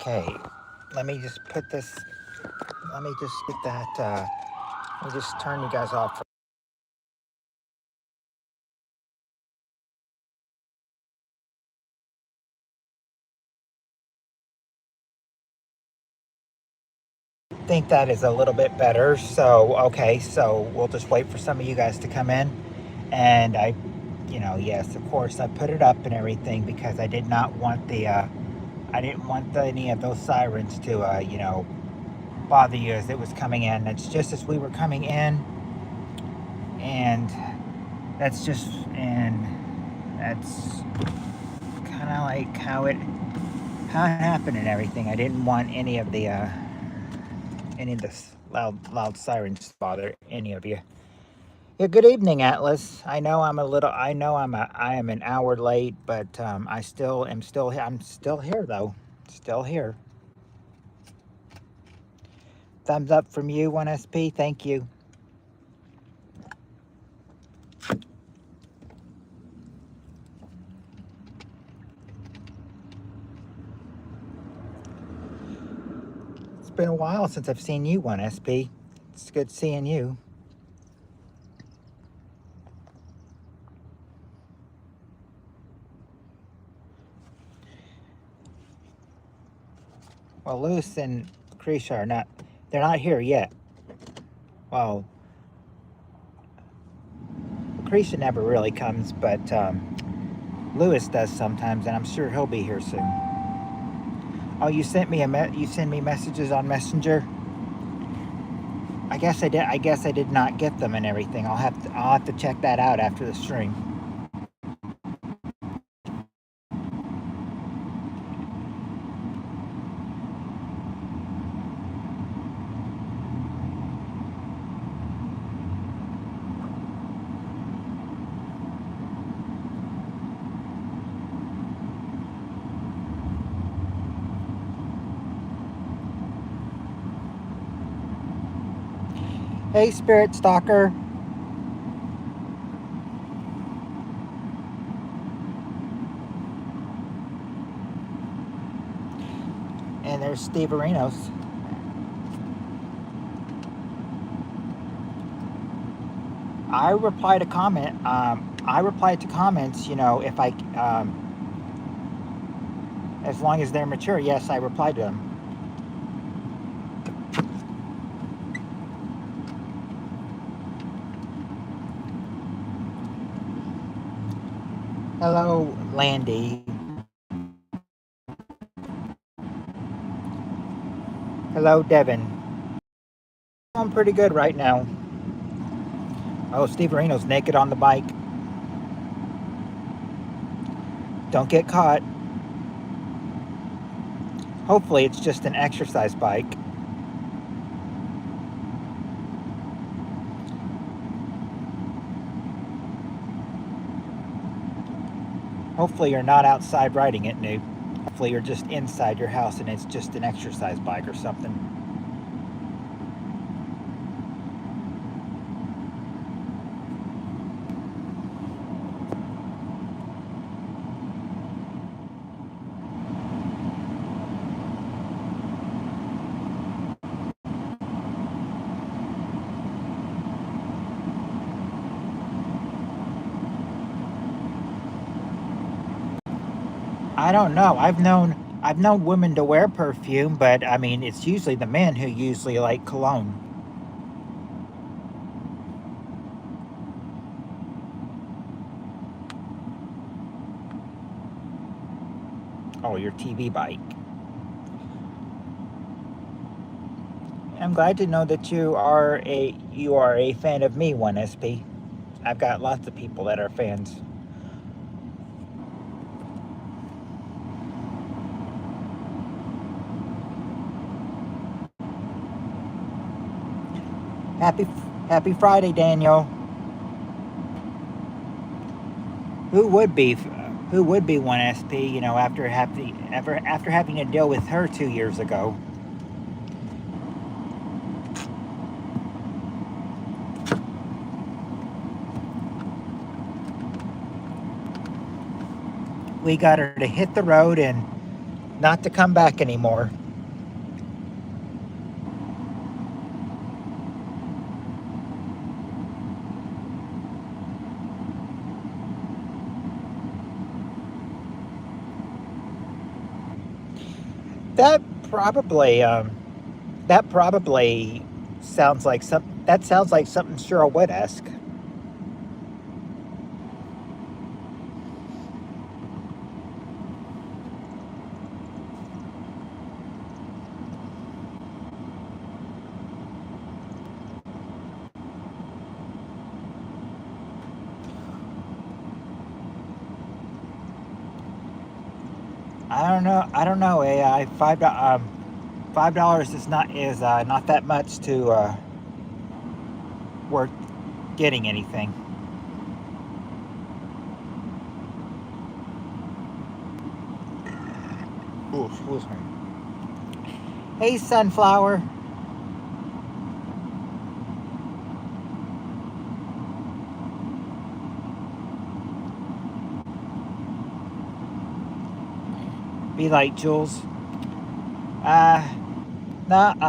Okay, let me just put this, let me just get that, let me just turn you guys off. I think that is a little bit better. So, okay, so we'll just wait for some of you guys to come in. And yes, of course, I put it up and everything because I did not want I didn't want any of those sirens to, bother you as it was coming in. It's just as we were coming in, and that's just, and that's kind of like how it happened and everything. I didn't want any of the loud sirens to bother any of you. Yeah, good evening, Atlas. I am an hour late, but I'm still here though. Still here. Thumbs up from you, 1SP. Thank you. It's been a while since I've seen you, 1SP. It's good seeing you. Well, Lewis and Krisha they're not here yet. Well, Krisha never really comes, but Lewis does sometimes, and I'm sure he'll be here soon. Oh, you sent me you send me messages on Messenger? I guess I did not get them and everything. I'll have to check that out after the stream. Hey, Spirit Stalker. And there's Steve Arenos. I reply to comments, if I, as long as they're mature. Yes, I reply to them. Hello, Landy. Hello, Devin. I'm pretty good right now. Oh, Steve Arenos naked on the bike. Don't get caught. Hopefully it's just an exercise bike. Hopefully you're not outside riding it, Noob. Hopefully you're just inside your house and it's just an exercise bike or something. I don't know. I've known women to wear perfume, but I mean, it's usually the men who usually like cologne. Oh, your TV bike. I'm glad to know that you are a fan of me, 1SP. I've got lots of people that are fans. Happy Friday, Daniel. Who would be 1SP, after having to deal with her 2 years ago? We got her to hit the road and not to come back anymore. That probably that probably sounds like something Cheryl would ask. I don't know. AI $5 is not that much to worth getting anything. Ooh, excuse me. Hey, Sunflower. Be like Jules. Uh, not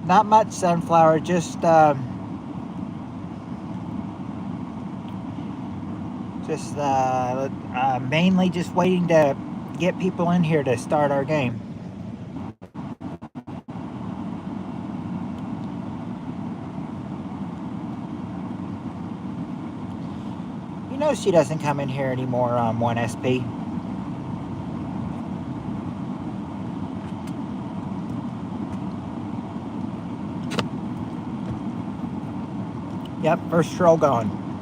not much, Sunflower. Just mainly just waiting to get people in here to start our game. You know she doesn't come in here anymore on 1SP. Yep, first troll gone.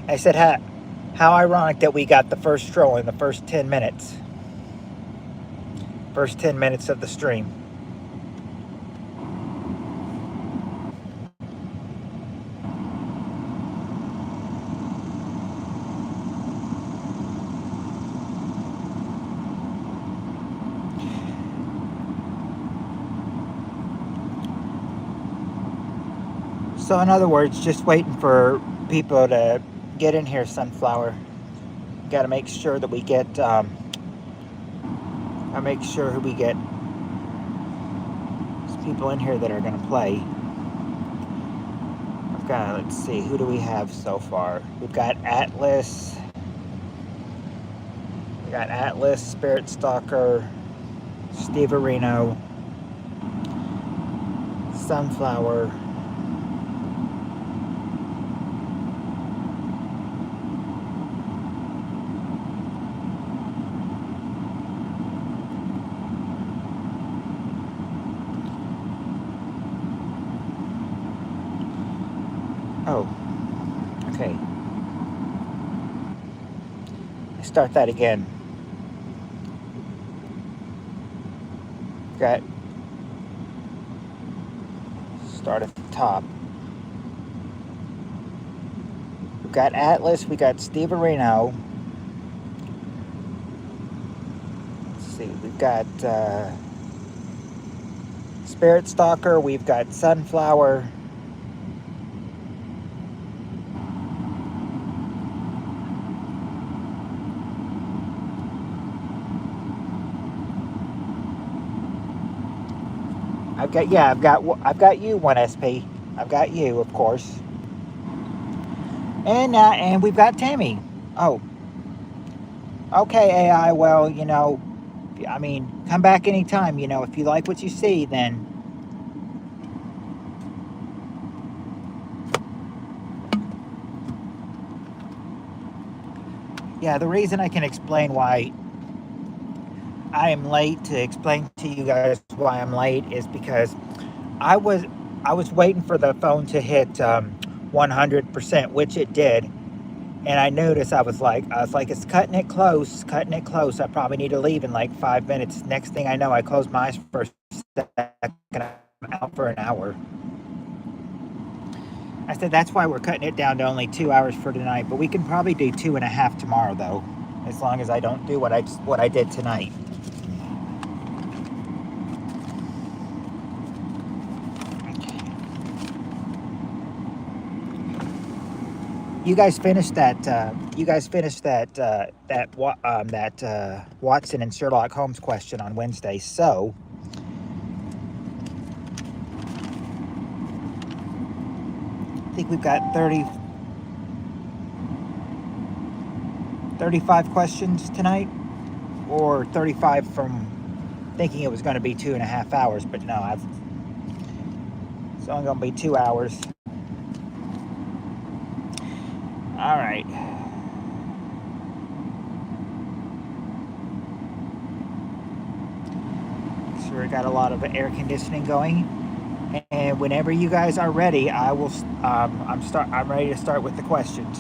I said, how ironic that we got the first troll in the first 10 minutes. First 10 minutes of the stream. So in other words, just waiting for people to get in here, Sunflower. Got to make sure that we get, let's people in here that are going to play. I've got, let's see, who do we have so far? We've got Atlas. We got Atlas, Spirit Stalker, Steve Areno, Sunflower. Oh, okay. Start that again. Got start at the top. We've got Atlas, we got Steve Areno. Let's see, we've got Spirit Stalker, we've got Sunflower. I've got you 1SP. I've got you, of course. And we've got Tammy. Oh. Okay, AI, well, you know, I mean, come back anytime, you know, if you like what you see, then yeah, the reason I can explain why I am late to explain to you guys why I'm late is because I was waiting for the phone to hit 100%, which it did, and I noticed I was like it's cutting it close. I probably need to leave in like 5 minutes. Next thing I know, I closed my eyes for a second. I'm out for an hour. I said that's why we're cutting it down to only 2 hours for tonight, but we can probably do 2.5 tomorrow though, as long as I don't do what I did tonight. you guys finished that. Watson and Sherlock Holmes question on Wednesday. So I think we've got 35 questions tonight, or 35 from thinking it was going to be 2.5 hours, but no, it's only going to be 2 hours. All right. So we got a lot of air conditioning going, and whenever you guys are ready, I will. I'm ready to start with the questions.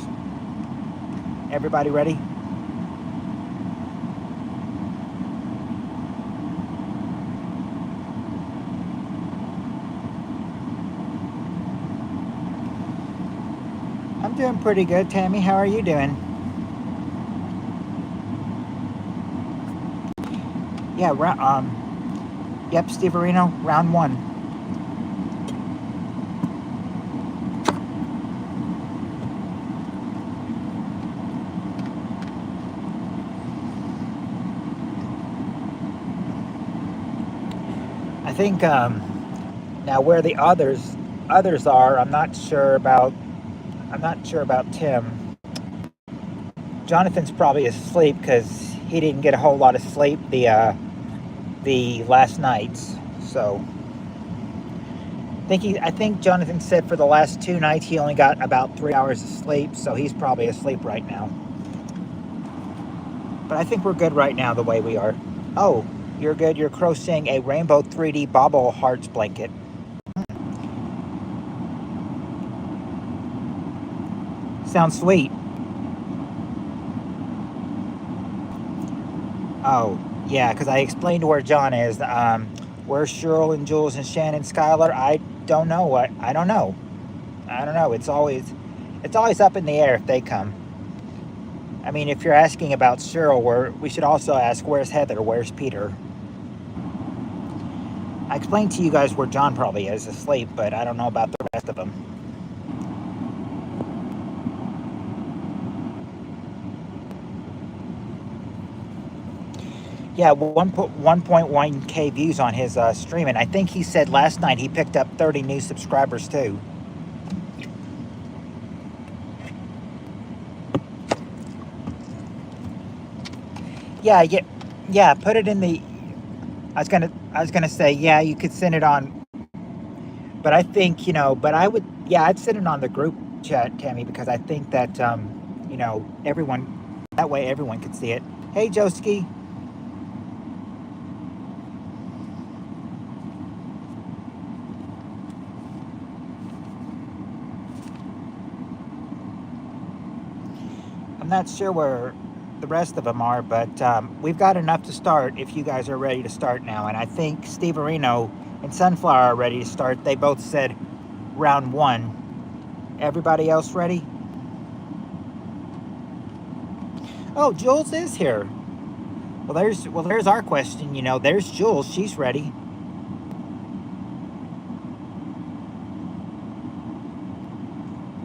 Everybody ready? I'm doing pretty good, Tammy. How are you doing? Yeah, yep, Steve Areno, round 1. I think now where the others are, I'm not sure about Tim. Jonathan's probably asleep because he didn't get a whole lot of sleep the last nights. So I think Jonathan said for the last 2 nights he only got about 3 hours of sleep, so he's probably asleep right now. But I think we're good right now the way we are. Oh, you're good. You're crocheting a rainbow 3D bobble hearts blanket. Sounds sweet. Oh, yeah, because I explained where John is. Where's Cheryl and Jules and Shannon, Skylar? I don't know. I don't know. It's always up in the air if they come. I mean, if you're asking about Cheryl, we should also ask where's Heather, where's Peter. I explained to you guys where John probably is asleep, but I don't know about the rest of them. Yeah, 1.1K views on his stream, and I think he said last night he picked up 30 new subscribers too. Yeah. Put it in the. I was gonna say, yeah, you could send it on, but I think but I'd send it on the group chat, Tammy, because I think that everyone, that way everyone could see it. Hey, Joski. I'm not sure where the rest of them are, but we've got enough to start if you guys are ready to start now. And I think Steve Areno and Sunflower are ready to start. They both said round 1. Everybody else ready? Oh, Jules is here. Well, there's our question. There's Jules. She's ready.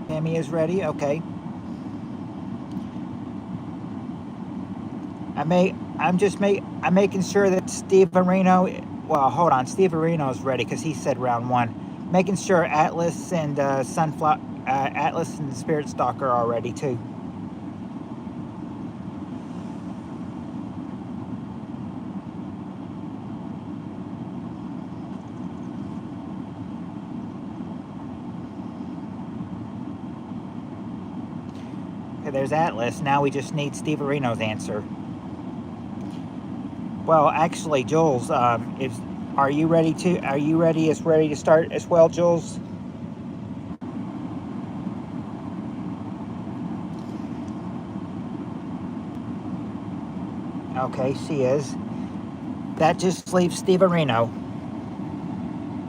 Tammy is ready. Okay. I'm making sure that Steve Areno. Well, hold on. Steve Areno is ready because he said round 1. Making sure Atlas and Atlas and Spirit Stalker are ready too. Okay, there's Atlas. Now we just need Steve Areno's answer. Well, actually, Jules, are you ready to start as well, Jules? Okay, she is. That just leaves Steve Areno.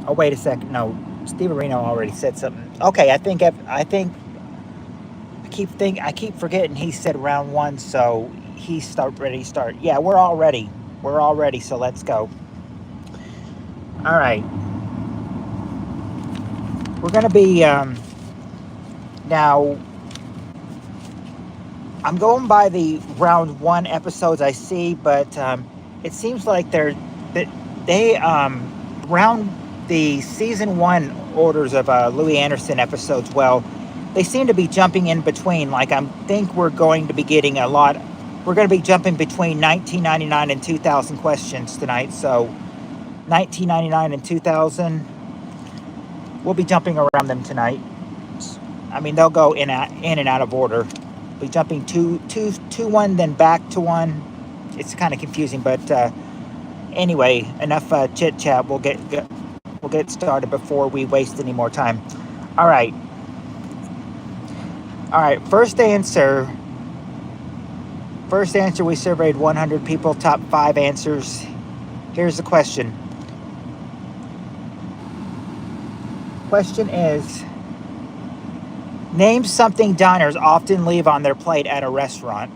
Oh, wait a second. No, Steve Areno already said something. Okay, I keep forgetting he said round 1, so he's ready to start. Yeah, we're all ready. So let's go. All right. We're going to be now I'm going by the round one episodes I see, but it seems like they round the season one orders of Louis Anderson episodes. Well, they seem to be jumping in between. Like I think we're going to be getting a lot. We're going to be jumping between 1999 and 2000 questions tonight. So 1999 and 2000, we'll be jumping around them tonight. I mean, they'll go in and out of order. Be jumping two, one, then back to one. It's kind of confusing, but anyway, enough chit chat. We'll get started before we waste any more time. All right. First answer. We surveyed 100 people. Top 5 answers. Here's the question. Question is, name something diners often leave on their plate at a restaurant.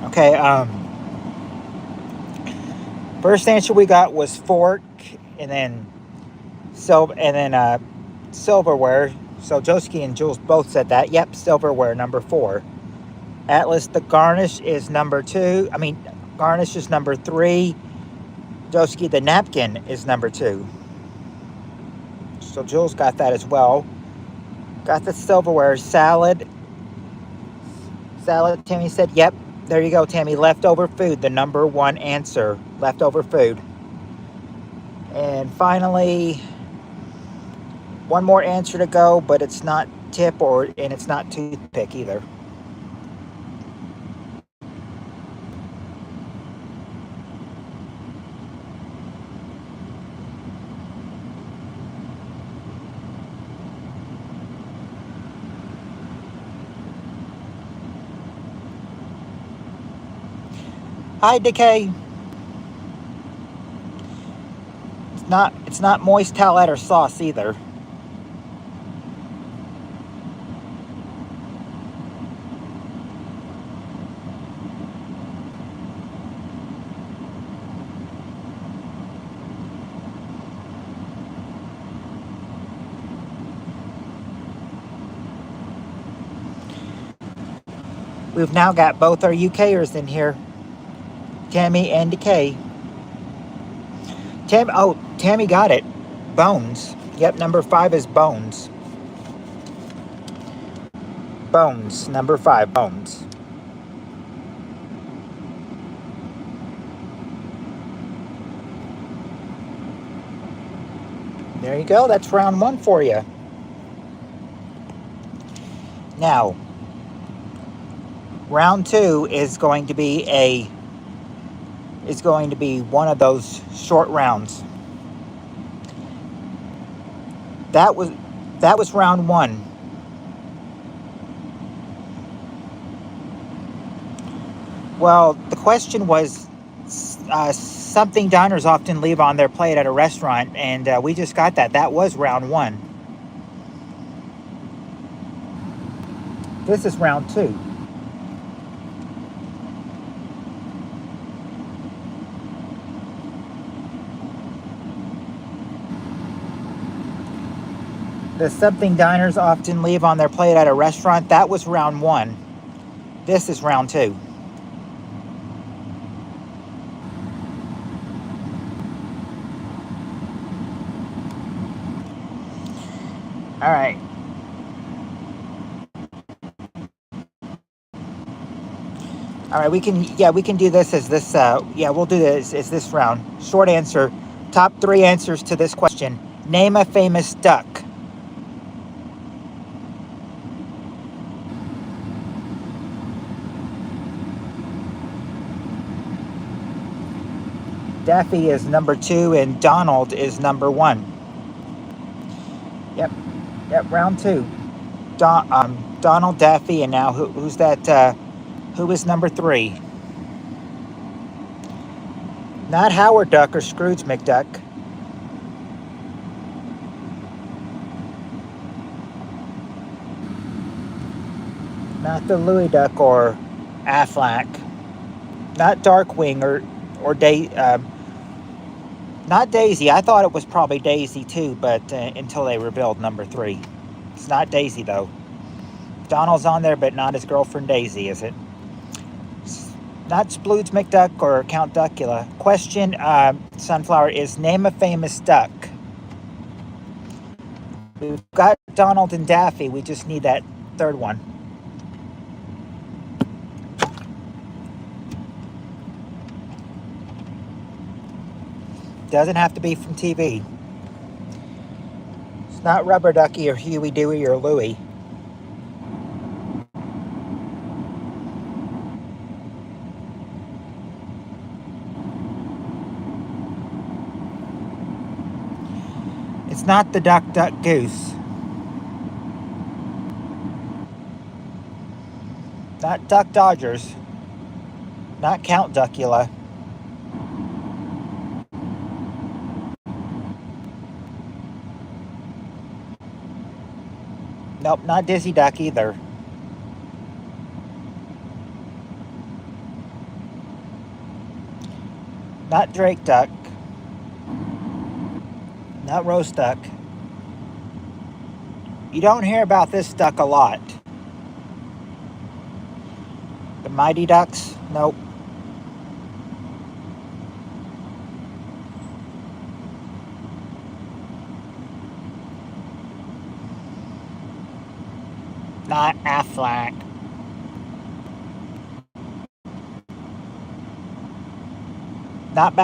Okay, first answer we got was fork, and then silverware. So Joski and Jules both said that. Yep, silverware, number 4. Atlas, the garnish is number 2. Garnish is number 3. Joski, the napkin is number 2. So Jules got that as well. Got the silverware. Salad, Tammy said, yep. There you go, Tammy. Leftover food, the number 1 answer. Leftover food. And finally, one more answer to go, but it's not tip and it's not toothpick either. Hi, Decay. It's not moist towelette or sauce either. We've now got both our UKers in here, Tammy and Decay. Tammy got it. Bones. Yep, number 5 is bones. Bones, number 5, bones. There you go. That's round 1 for you. Now, round 2 is going to be one of those short rounds. That was round 1. Well, the question was something diners often leave on their plate at a restaurant, and we just got that. That was round 1. This is round 2. The something diners often leave on their plate at a restaurant, that was round 1. This is round 2. All right. All right, we can do this as this, we'll do this as this round. Short answer, top 3 answers to this question. Name a famous duck. Daffy is number 2 and Donald is number 1. Yep, round 2. Donald, Daffy, and now who's that? Who is number 3? Not Howard Duck or Scrooge McDuck. Not the Louis Duck or Aflac. Not Darkwing or not Daisy. I thought it was probably Daisy too, but until they revealed number 3. It's not Daisy though. Donald's on there, but not his girlfriend Daisy, is it? Not Splooge McDuck or Count Duckula. Question, Sunflower, is name a famous duck. We've got Donald and Daffy. We just need that third one. Doesn't have to be from TV. It's not Rubber Ducky or Huey, Dewey, or Louie. It's not the Duck, Duck, Goose. Not Duck Dodgers. Not Count Duckula. Nope, not Dizzy Duck either. Not Drake Duck. Not Roast Duck. You don't hear about this duck a lot. The Mighty Ducks? Nope. Not Aflac. Not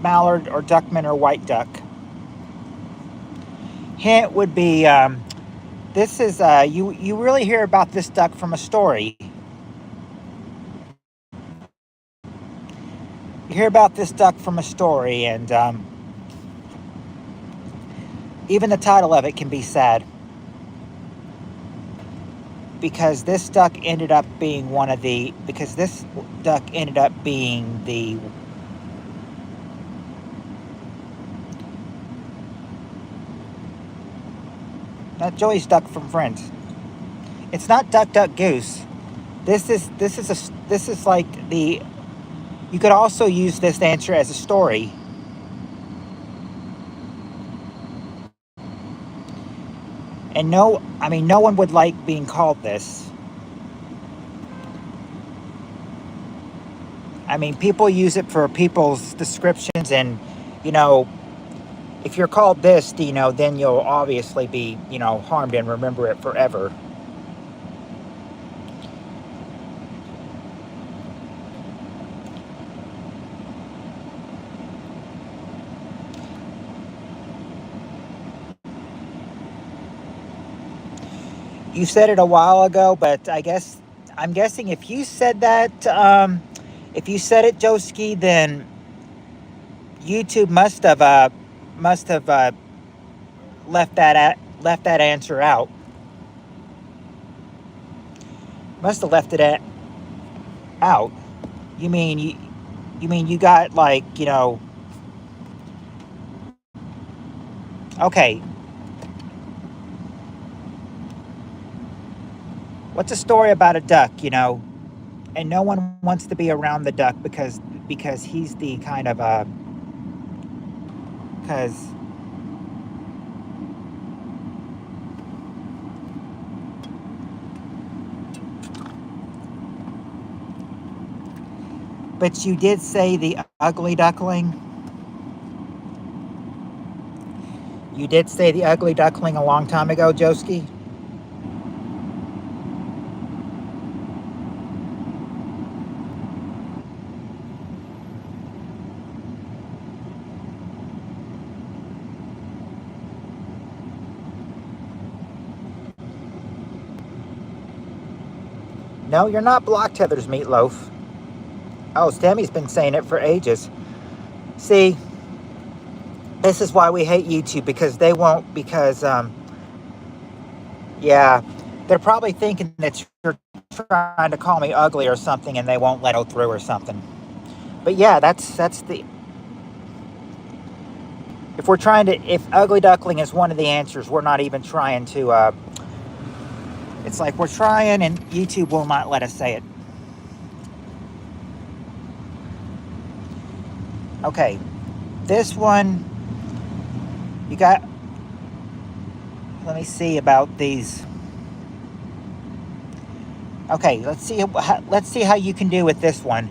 Mallard or Duckman or White Duck. Hint would be, this is, you really hear about this duck from a story. You hear about this duck from a story, and even the title of it can be sad. Because this duck ended up being the not Joey's duck from Friends. It's not Duck Duck Goose. This is like the. You could also use this answer as a story. And no one would like being called this. I mean, people use it for people's descriptions, and, if you're called this, then you'll obviously be, harmed and remember it forever. You said it a while ago, but I'm guessing if you said that, if you said it, Joski, then YouTube must have left that answer out. Must have left it out. You mean you got like, okay. What's a story about a duck, and no one wants to be around the duck because he's the kind of but you did say the ugly duckling. You did say the ugly duckling a long time ago, Joski. No, you're not Block Tether's Meatloaf. Oh, Stemmy's been saying it for ages. See, this is why we hate YouTube, because they won't, yeah, they're probably thinking that you're trying to call me ugly or something, and they won't let it through or something. But yeah, that's the, if ugly duckling is one of the answers, we're not even trying to, It's like we're trying and YouTube will not let us say it. Okay, this one, you got, let me see about these. Okay, let's see how you can do with this one.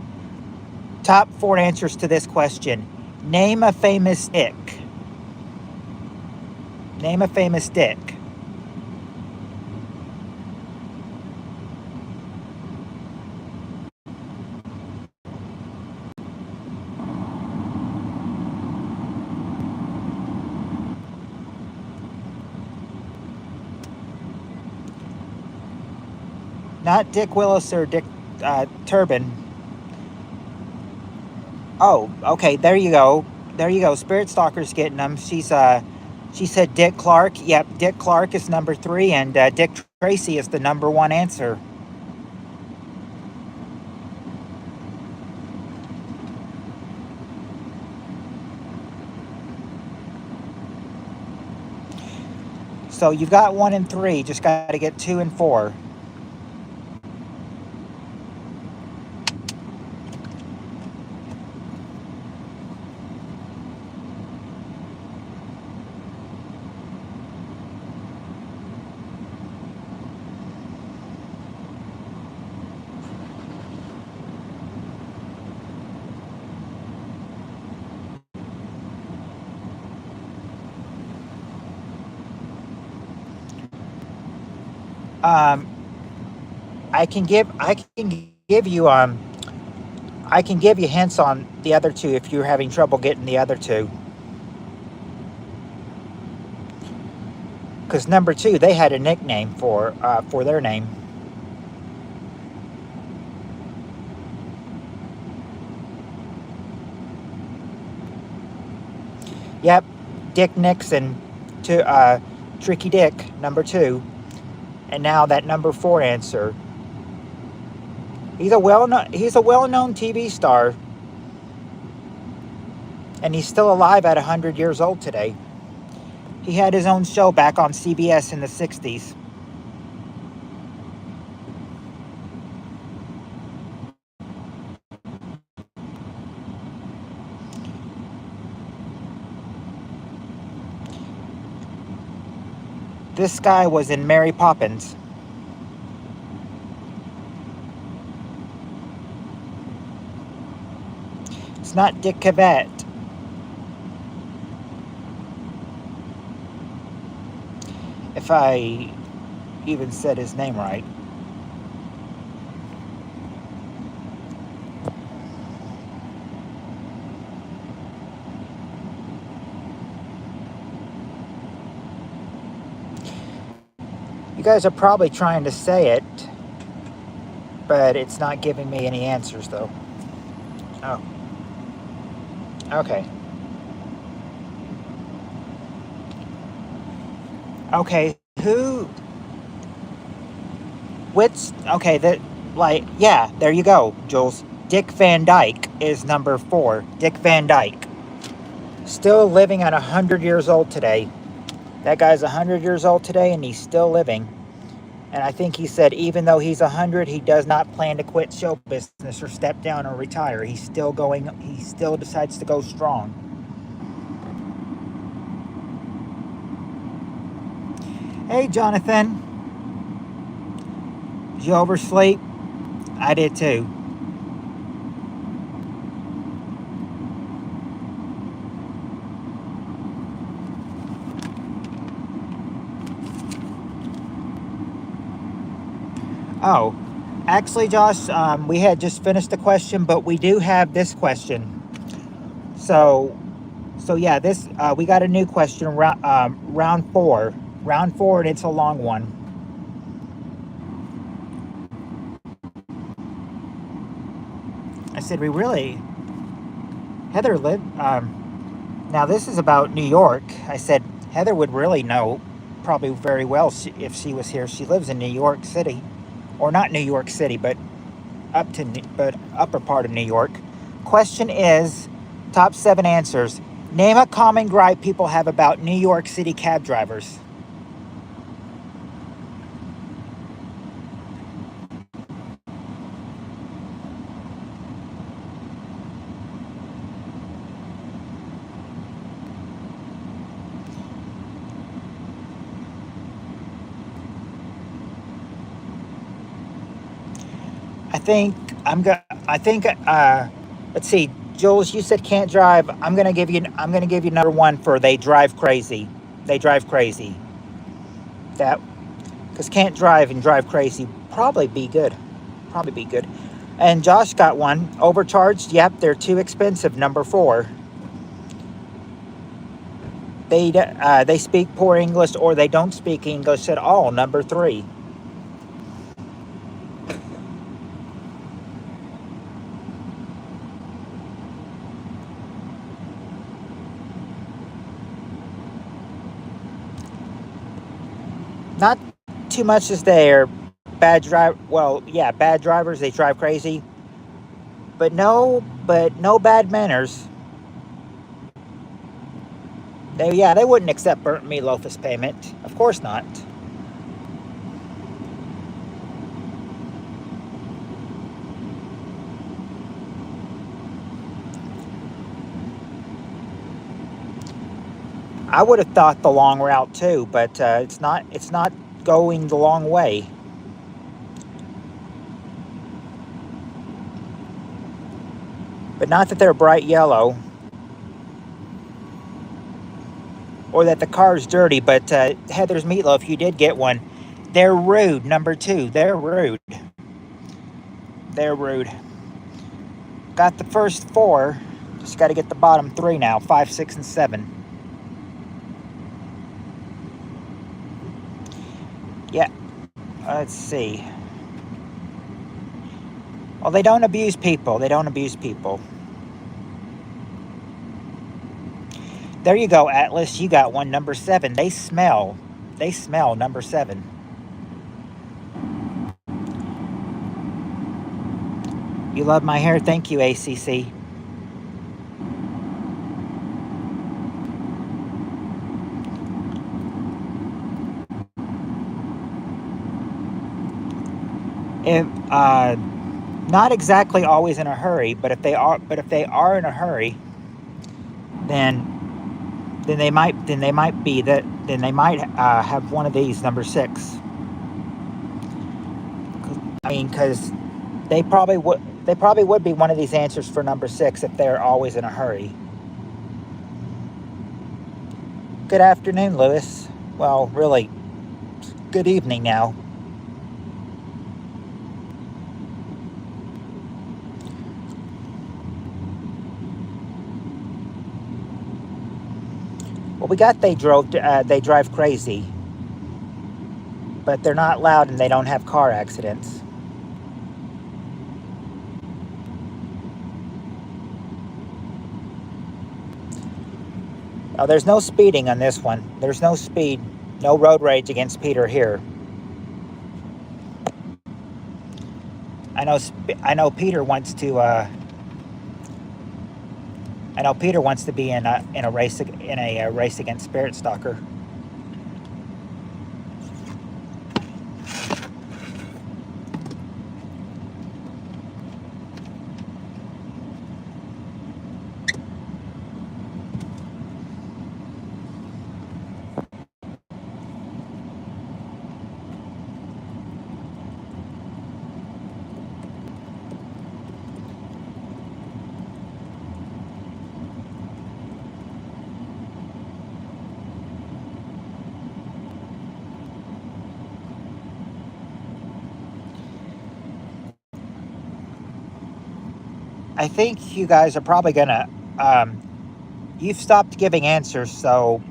Top 4 answers to this question. Name a famous dick. Name a famous dick. Not Dick Willis or Dick Turbin. Oh, okay, there you go. There you go. Spirit Stalker's getting them. She said Dick Clark. Yep, Dick Clark is number 3, and Dick Tracy is the number 1 answer. So you've got 1 and 3. Just got to get 2 and 4. I can give you hints on the other 2 if you're having trouble getting the other 2. Because number 2, they had a nickname for their name. Yep, Dick Nixon to Tricky Dick, number 2. And now that number 4 answer. He's a well-known TV star. And he's still alive at 100 years old today. He had his own show back on CBS in the 60s. This guy was in Mary Poppins. It's not Dick Cavett. If I even said his name right. You guys are probably trying to say it, but it's not giving me any answers though. Oh. Okay. Okay, yeah, there you go, Jules. Dick Van Dyke is number 4. Dick Van Dyke. Still living at 100 years old today. That guy's 100 years old today and he's still living. And I think he said even though he's 100, he does not plan to quit show business or step down or retire. He still decides to go strong. Hey, Jonathan. Did you oversleep? I did too. Oh, actually, Josh, we had just finished the question, but we do have this question. So yeah, this we got a new question. Round 4. Round 4, and it's a long one. I said, Heather lived, now this is about New York. I said, Heather would really know probably very well if she was here. She lives in New York City, or not New York City, but upper part of New York. Question is, top 7 answers. Name a common gripe people have about New York City cab drivers. I think I think let's see. Jules, you said can't drive. I'm gonna give you number one for they drive crazy. They drive crazy. That because can't drive and drive crazy probably be good. Probably be good. And Josh got one. Overcharged. Yep, they're too expensive. Number four. They speak poor English or they don't speak English at all. Number three. Not too much as they're bad drive. Well, yeah, bad drivers. They drive crazy, but no bad manners. They wouldn't accept burnt meatloaf as payment. Of course not. I would have thought the long route too, but it's not. It's not going the long way. But not that they're bright yellow or that the car's dirty. But Heather's meatloaf, you did get one. They're rude. Number two. They're rude. They're rude. Got the first four. Just got to get the bottom three now. 5, 6, and 7. Yeah. Let's see. Well, they don't abuse people. They don't abuse people. There you go, Atlas. You got one. Number 7. They smell. They smell. Number 7. You love my hair. Thank you, ACC. If not exactly always in a hurry, but if they are in a hurry, then they might be that then they might have one of these number 6. I mean, because they probably would be one of these answers for number 6 if they're always in a hurry. Good afternoon, Lewis. Well, really, good evening now. Well, we got they drive crazy, but they're not loud and they don't have car accidents. Oh, there's no speeding on this one. There's no speed, no road rage against Peter here. I know Peter wants to. I know Peter wants to be in a race against Spirit Stalker. I think you guys are probably gonna. You've stopped giving answers, so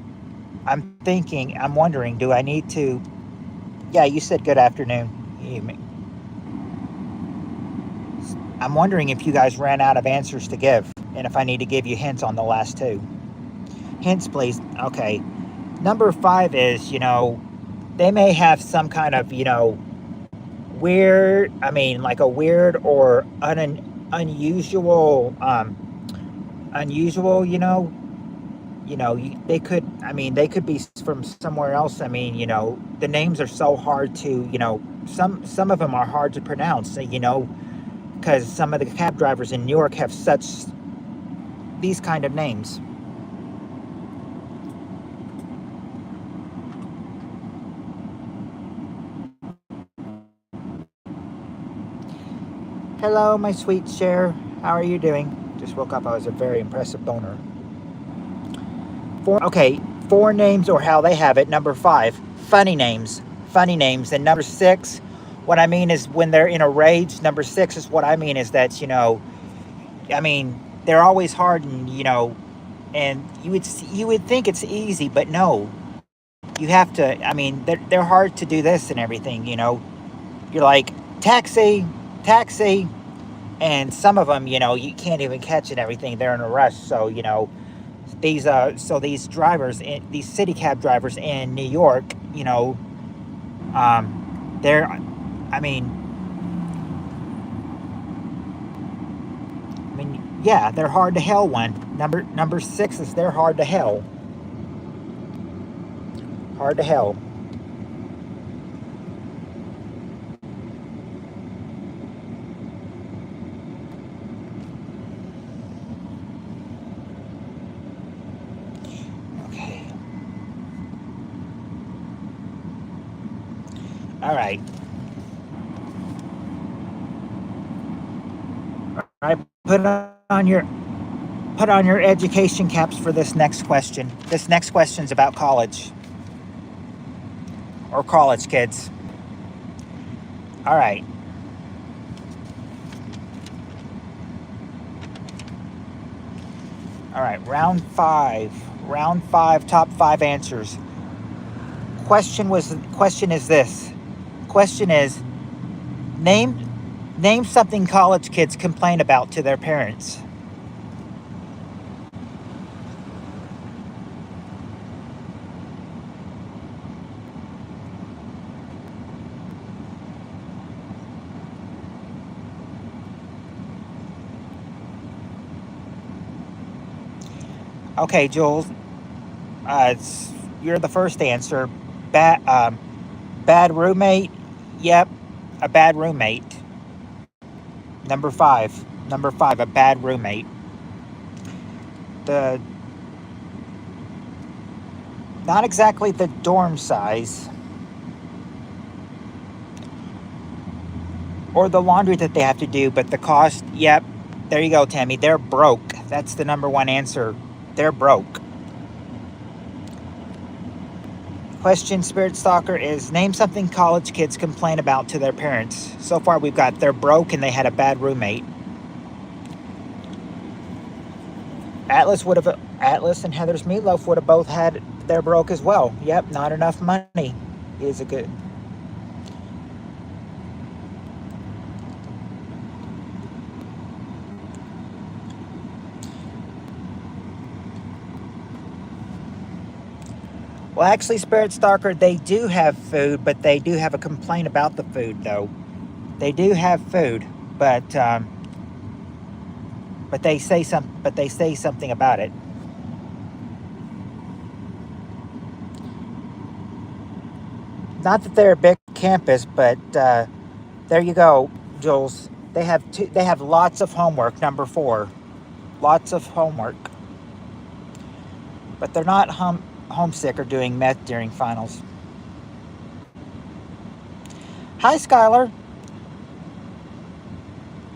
I'm wondering, do I need to? Yeah, you said good afternoon. I'm wondering if you guys ran out of answers to give, and if I need to give you hints on the last two. Hints, please. Okay. Number 5 is, they may have some kind of, weird. I mean, like a weird or unusual, unusual. They could. I mean, they could be from somewhere else. I mean, the names are so hard to. Some of them are hard to pronounce. Because some of the cab drivers in New York have these kind of names. Hello, my sweet Cher. How are you doing? Just woke up. I was a very impressive boner. Okay, four names or how they have it. Number five, funny names. Funny names. And number six, what I mean is when they're in a rage. Number six is what I mean is that, I mean, they're always hard and you would think it's easy, but no. You have to, I mean, they're hard to do this and everything. You're like, taxi, taxi. And some of them, you can't even catch and everything. They're in a rush. So, these drivers, these city cab drivers in New York, they're, I mean, yeah, they're hard to hell. Number six is they're hard to hell. Hard to hell. Okay. All right. All right. Put on your education caps for this next question. This next question's about college or college kids. All right. All right, round five. Round five, top five answers. Question is this. Question is name something college kids complain about to their parents. Okay, Jules, you're the first answer. Bad roommate. Yep, a bad roommate. Number five, a bad roommate. The Not exactly the dorm size or the laundry that they have to do, but the cost. Yep, there you go, Tammy. They're broke. That's the number one answer. They're broke. Question, Spirit Stalker, is name something college kids complain about to their parents. So far we've got they're broke and they had a bad roommate. Atlas and Heather's Meatloaf would have both had they're broke as well. Yep, not enough money is a good. Well, actually, Spirit Stalker, they do have food, but they do have a complaint about the food, though. They do have food, but they say something about it. Not that they're a big campus, but there you go, Jules. They have lots of homework. Number four, lots of homework, but they're not homesick or doing meth during finals. Hi, Skylar.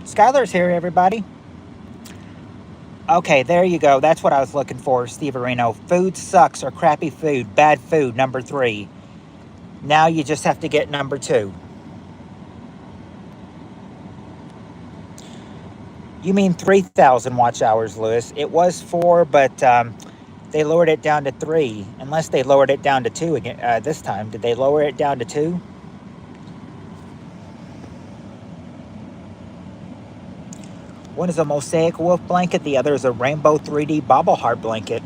Skylar's here, everybody. Okay, there you go. That's what I was looking for, Steve Areno. Food sucks or crappy food. Bad food, number three. Now you just have to get number two. You mean 3,000 watch hours, Lewis. It was 4, but they lowered it down to 3. Unless they lowered it down to 2 again this time. Did they lower it down to 2? One is a mosaic wolf blanket. The other is a rainbow 3D bobble heart blanket.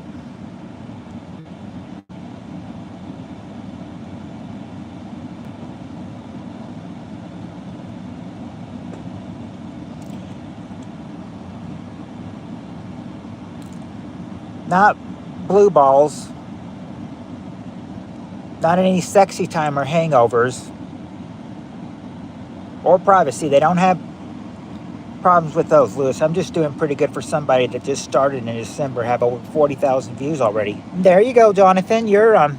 Not blue balls. Not any sexy time or hangovers. Or privacy. They don't have problems with those, Lewis. I'm just doing pretty good for somebody that just started in December, have over 40,000 views already. There you go, Jonathan. You're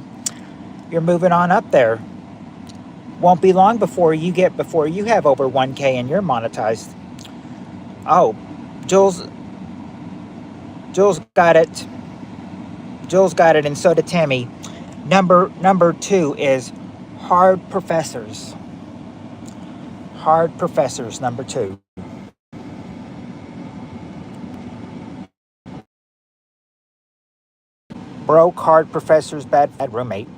moving on up there. Won't be long before you have over 1K and you're monetized. Oh, Jules, Jules got it. Jules got it, and so did Tammy. Number two is hard professors. Hard professors, number two. Broke, hard professors, bad roommate.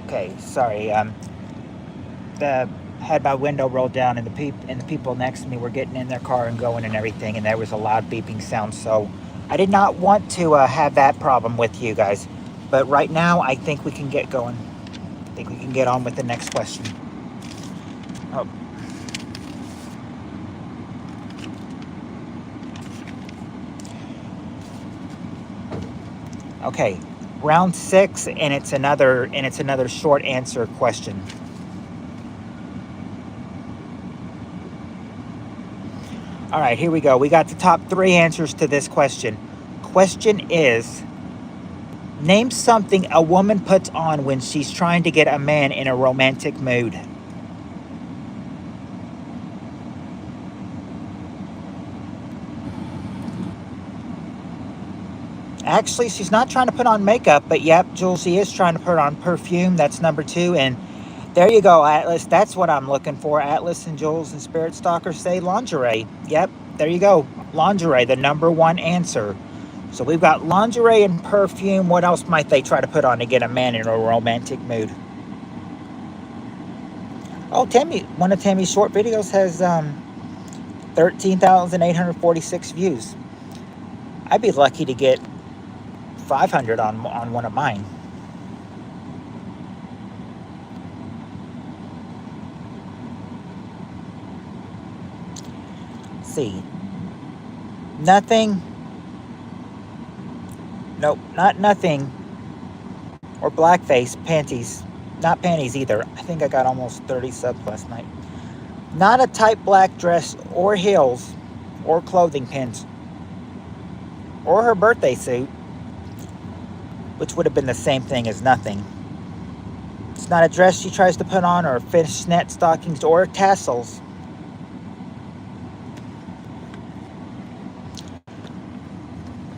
Okay, sorry. The had my window rolled down, and the people next to me were getting in their car and going and everything, and there was a loud beeping sound. So I did not want to have that problem with you guys. But right now, I think we can get going. I think we can get on with the next question. Oh, okay, round 6, and it's another short answer question. All right, here we go. We got the top 3 answers to this question. Question is, name something a woman puts on when she's trying to get a man in a romantic mood. Actually, she's not trying to put on makeup, but yep, Jules, she is trying to put on perfume. That's number 2. And there you go, Atlas. That's what I'm looking for. Atlas and Jules and Spirit Stalker say lingerie. Yep, there you go. Lingerie, the number 1 answer. So we've got lingerie and perfume. What else might they try to put on to get a man in a romantic mood? Oh, Tammy, one of Tammy's short videos has 13,846 views. I'd be lucky to get 500 on one of mine. Let's see. Nothing. Nope, not nothing. Or blackface, panties. Not panties either. I think I got almost 30 subs last night. Not a tight black dress or heels or clothing pins. Or her birthday suit, which would have been the same thing as nothing. It's not a dress she tries to put on, or fishnet stockings, or tassels.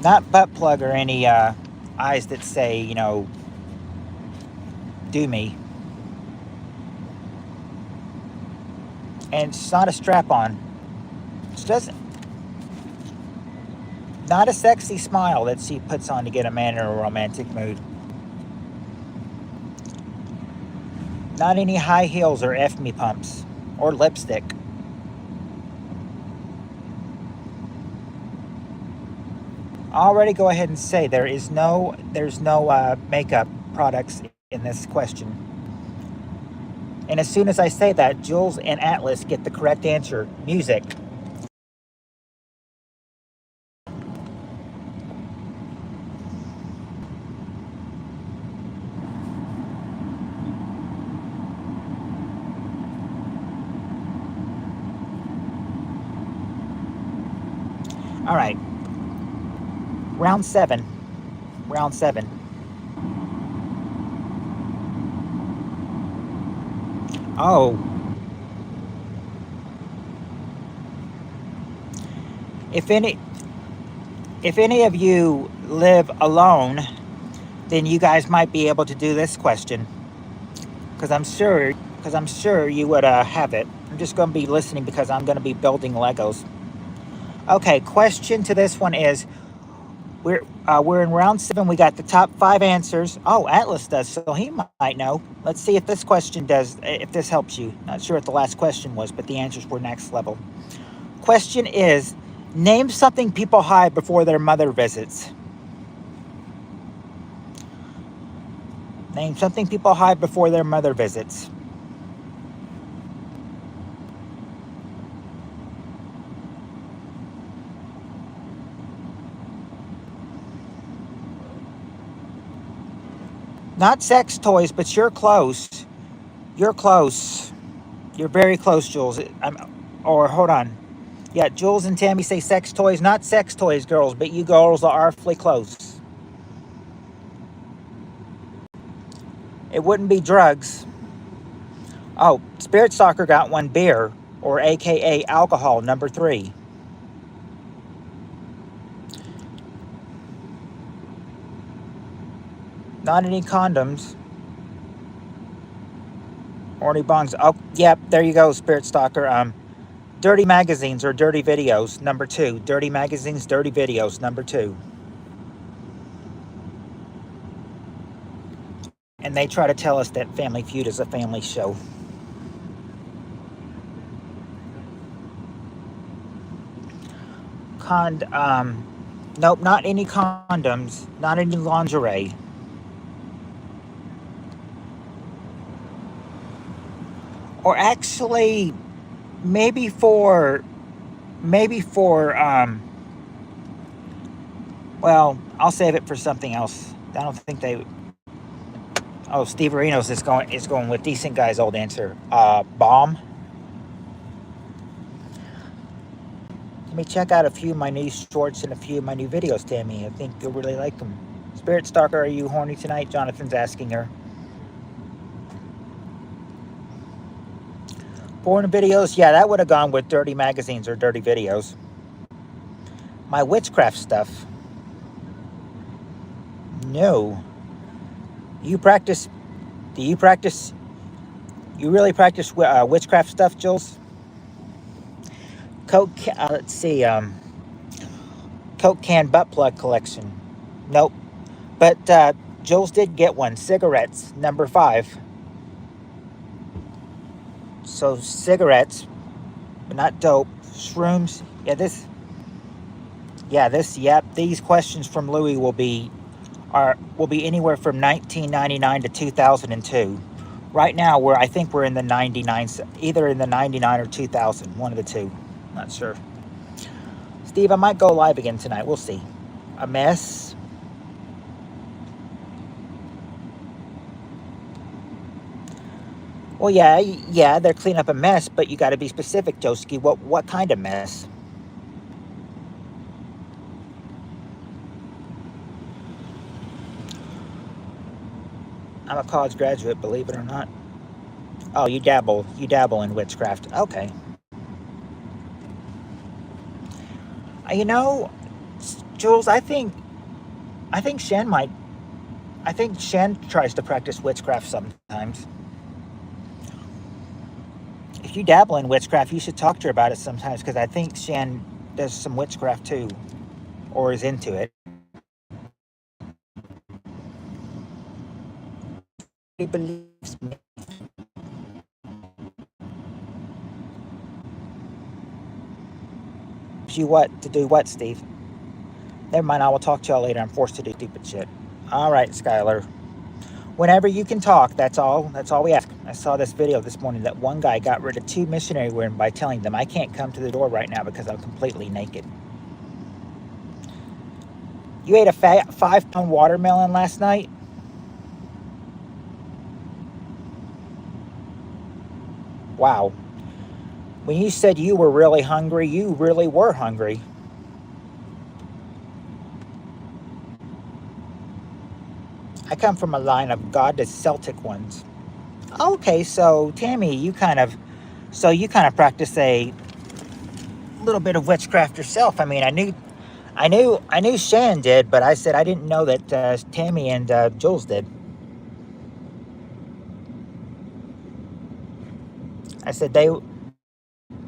Not butt plug or any eyes that say, do me. And it's not a strap on. It's just not a sexy smile that she puts on to get a man in a romantic mood. Not any high heels or F me pumps or lipstick. Already go ahead and say there's no makeup products in this question. And as soon as I say that, Jules and Atlas get the correct answer. Music. All right. Round 7. Round 7. Oh. If any of you live alone, then you guys might be able to do this question. Because I'm sure you would have it. I'm just going to be listening because I'm going to be building Legos. Okay, question to this one is, we're in round 7. We got the top 5 answers. Oh, Atlas does, so he might know. Let's see if this question if this helps you. Not sure what the last question was, but the answers were next level. Question is, name something people hide before their mother visits. Name something people hide before their mother visits. Not sex toys, but you're close. You're close. You're very close, Jules. Or hold on. Yeah, Jules and Tammy say sex toys, not sex toys, girls, but you girls are awfully close. It wouldn't be drugs. Oh, Spirit Soccer got one, beer, or AKA alcohol, number 3. Not any condoms or any bongs. Oh, yep, there you go, Spirit Stalker. Dirty magazines or dirty videos, number 2. Dirty magazines, dirty videos, number 2. And they try to tell us that Family Feud is a family show. Nope, not any condoms, not any lingerie. Or actually, maybe for, maybe for, well, I'll save it for something else. I don't think they. Oh, Steve Arenos is going with decent guy's old answer. Bomb. Let me check out a few of my new shorts and a few of my new videos, Tammy. I think you'll really like them. Spirit Stalker, are you horny tonight? Jonathan's asking her. Porn videos? Yeah, that would have gone with dirty magazines or dirty videos. My witchcraft stuff? No. You practice? Do you practice? You really practice witchcraft stuff, Jules? Coke. Let's see. Coke can butt plug collection. Nope. But Jules did get one. Cigarettes, number 5. So cigarettes, but not dope. Shrooms. Yeah, this. Yeah, this. Yep. These questions from Louis will be anywhere from 1999 to 2002. Right now, I think we're in the 99, either in the 99 or 2000, one of the two. Not sure. Steve, I might go live again tonight. We'll see. A mess. Well, yeah, they're cleaning up a mess, but you got to be specific, Joski. What kind of mess? I'm a college graduate, believe it or not. Oh, you dabble in witchcraft. Okay. You know, Jules, I think Shen might. I think Shen tries to practice witchcraft sometimes. If you dabble in witchcraft, you should talk to her about it sometimes because I think Shen does some witchcraft too, or is into it. He believes me. You what to do what, Steve? Never mind. I will talk to y'all later. I'm forced to do stupid shit. All right, Skylar. Whenever you can talk, that's all. That's all we ask. I saw this video this morning that one guy got rid of 2 missionary women by telling them, "I can't come to the door right now because I'm completely naked." You ate a 5-pound watermelon last night? Wow. When you said you were really hungry, you really were hungry. I come from a line of godless Celtic ones. Okay, so Tammy, you kind of practice a little bit of witchcraft yourself. I mean, I knew Shan did, but I said I didn't know that Tammy and Jules did. I said they,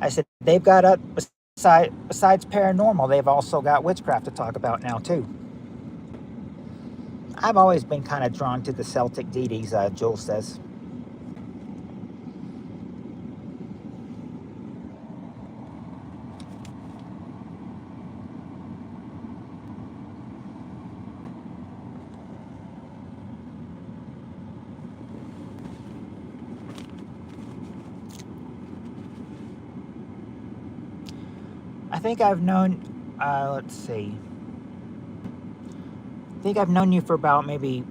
I said they've got up besides paranormal, they've also got witchcraft to talk about now too. I've always been kind of drawn to the Celtic deities. Jules says. I think I've known. Let's see. I think I've known you for about maybe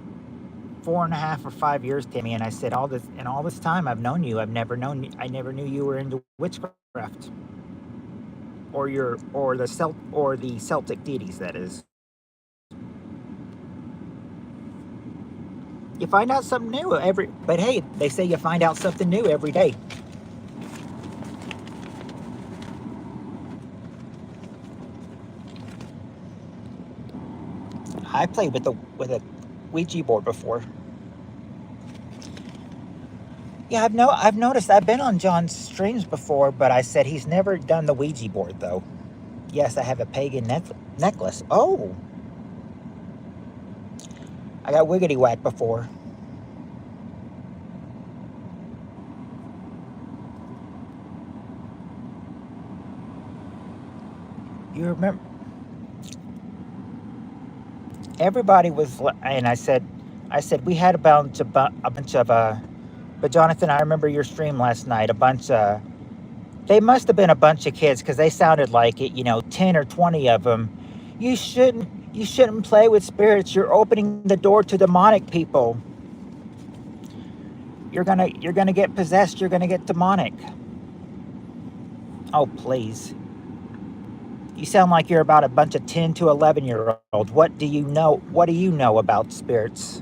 4.5 or 5 years, Tammy, and I said all this time I've known you. I never knew you were into witchcraft or the Celtic deities. That is, you find out something new every. But hey, they say you find out something new every day. I played with a Ouija board before. Yeah, I've noticed. I've been on John's streams before, but I said he's never done the Ouija board though. Yes, I have a pagan necklace. Oh, I got wiggity whacked before. You remember? Everybody was, and I said we had a bunch of, but Jonathan, I remember your stream last night. A bunch of, they must have been a bunch of kids because they sounded like it. 10 or 20 of them. You shouldn't play with spirits. You're opening the door to demonic people. You're gonna get possessed. You're gonna get demonic. Oh, please. You sound like you're about a bunch of 10 to 11-year-olds. What do you know? What do you know about spirits?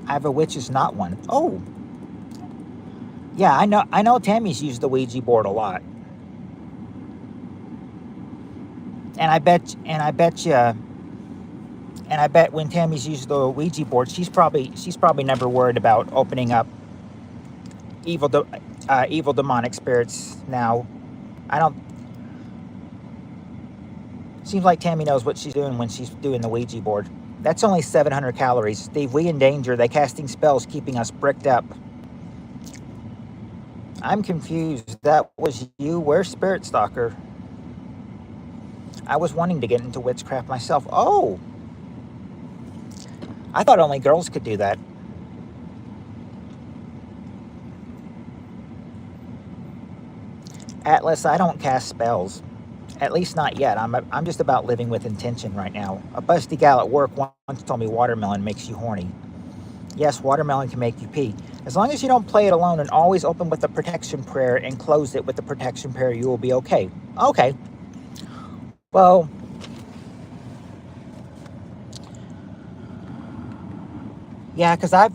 I have a witch is not one. Oh, yeah, I know Tammy's used the Ouija board a lot. And I bet when Tammy's used the Ouija board, she's probably never worried about opening up evil demonic spirits now. I don't. Seems like Tammy knows what she's doing when she's doing the Ouija board. That's only 700 calories. Steve, we in danger. They casting spells keeping us bricked up. I'm confused. That was you? Where's Spirit Stalker? I was wanting to get into witchcraft myself. Oh! I thought only girls could do that. Atlas, I don't cast spells. At least not yet. I'm just about living with intention right now. A busty gal at work once told me watermelon makes you horny. Yes, watermelon can make you pee. As long as you don't play it alone and always open with a protection prayer and close it with the protection prayer, you will be okay. Okay. Well, yeah, because I've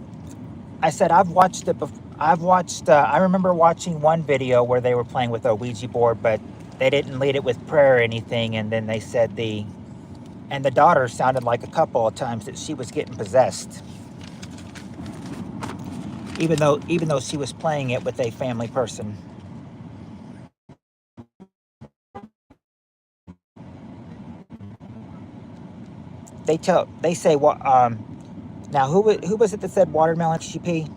watched it before. I remember watching one video where they were playing with a Ouija board, but they didn't lead it with prayer or anything. And then they said the daughter sounded like a couple of times that she was getting possessed. Even though she was playing it with a family person. They say what now who was it that said watermelon GP?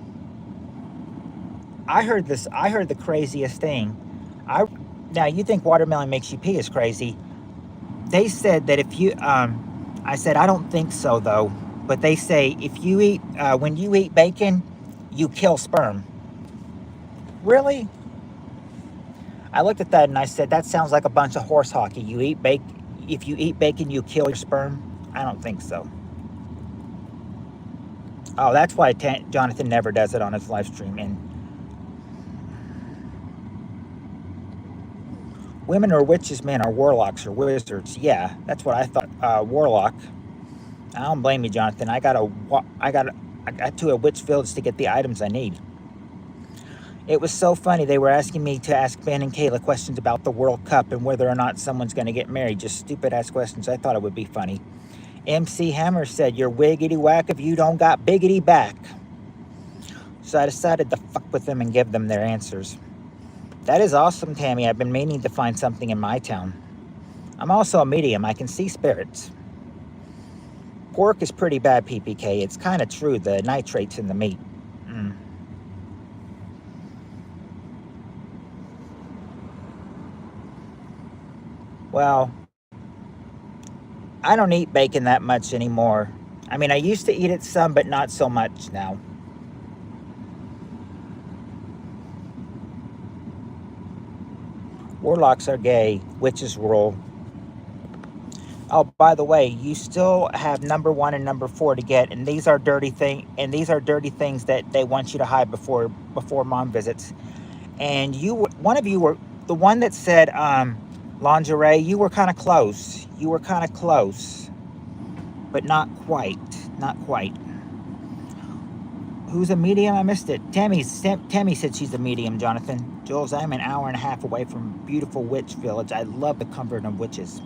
I heard the craziest thing. Now you think watermelon makes you pee is crazy. They said that if you I said I don't think so though, but they say if you eat when you eat bacon, you kill sperm. Really? I looked at that and I said that sounds like a bunch of horse hockey. If you eat bacon, you kill your sperm. I don't think so. Oh, that's why Jonathan never does it on his live stream. And women are witches, men are warlocks or wizards. Yeah, that's what I thought. Warlock. I don't blame you, Jonathan. I got to a witch village to get the items I need. It was so funny. They were asking me to ask Ben and Kayla questions about the World Cup and whether or not someone's going to get married. Just stupid ass questions. I thought it would be funny. MC Hammer said, "You're wiggity whack if you don't got biggity back." So I decided to fuck with them and give them their answers. That is awesome, Tammy. I've been meaning to find something in my town. I'm also a medium. I can see spirits. Pork is pretty bad, PPK. It's kind of true, the nitrates in the meat. Well, I don't eat bacon that much anymore. I mean, I used to eat it some, but not so much now. Warlocks are gay. Witches rule. Oh, by the way, you still have number 1 and number 4 to get, and these are dirty things that they want you to hide before mom visits. And one of you were the one that said lingerie. You were kind of close. You were kind of close, but not quite. Not quite. Who's a medium? I missed it. Tammy said she's a medium, Jonathan. Jules, I'm an hour and a half away from beautiful witch village. I love the comfort of witches.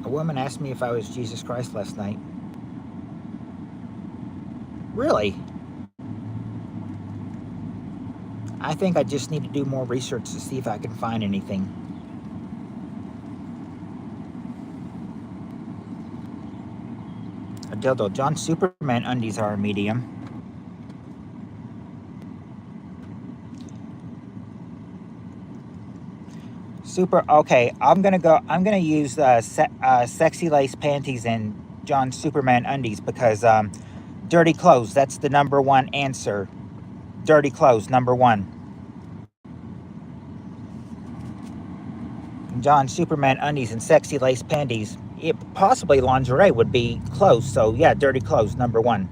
A woman asked me if I was Jesus Christ last night. Really? I think I just need to do more research to see if I can find anything. A dildo. John Superman undies are a medium. Super. Okay, I'm gonna use sexy lace panties and John Superman undies because dirty clothes. That's the number 1 answer. Dirty clothes, number 1. John Superman undies and sexy lace panties. Possibly lingerie would be close. So yeah, dirty clothes, number 1.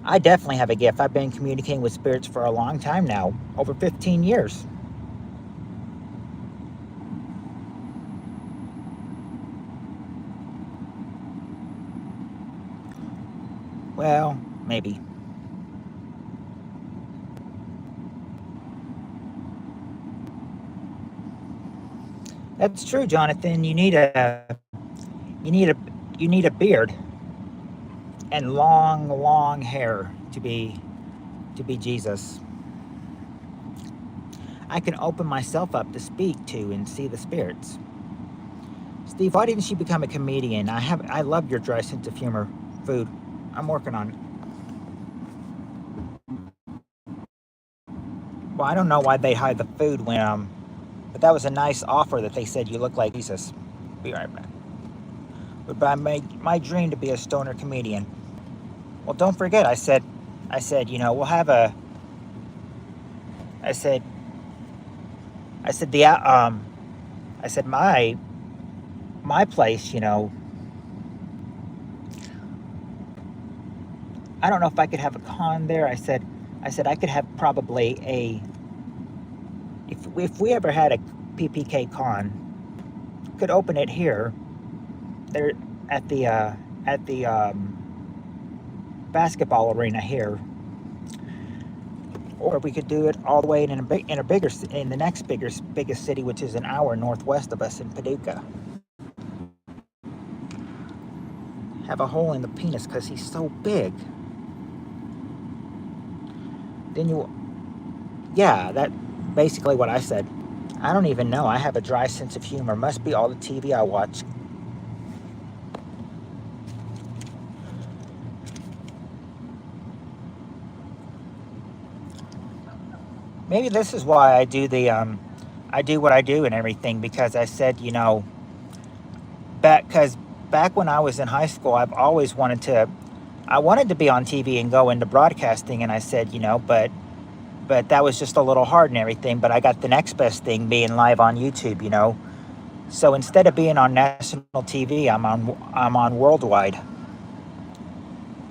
I definitely have a gift. I've been communicating with spirits for a long time now, over 15 years. Well, maybe. That's true, Jonathan. You need a beard and long hair to be Jesus. I can open myself up to speak to and see the spirits. Steve, why didn't she become a comedian? I love your dry sense of humor. Food. I'm working on it. Well, I don't know why they hide the food when but that was a nice offer that they said you look like Jesus. Be right back. But my dream to be a stoner comedian. Well, don't forget, I said, we'll have a. I said my place, I don't know if I could have a con there. I said I could have probably if we ever had a PPK con, could open it here. There at the basketball arena here, or we could do it all the way in the next biggest city, which is an hour northwest of us in Paducah. Have a hole in the penis because he's so big. Then that basically what I said. I don't even know. I have a dry sense of humor. Must be all the TV I watch. Maybe this is why I do I do what I do and everything, because I said, back when I was in high school, I've always wanted to be on TV and go into broadcasting, and I said, but that was just a little hard and everything. But I got the next best thing, being live on YouTube, So instead of being on national TV, I'm on worldwide.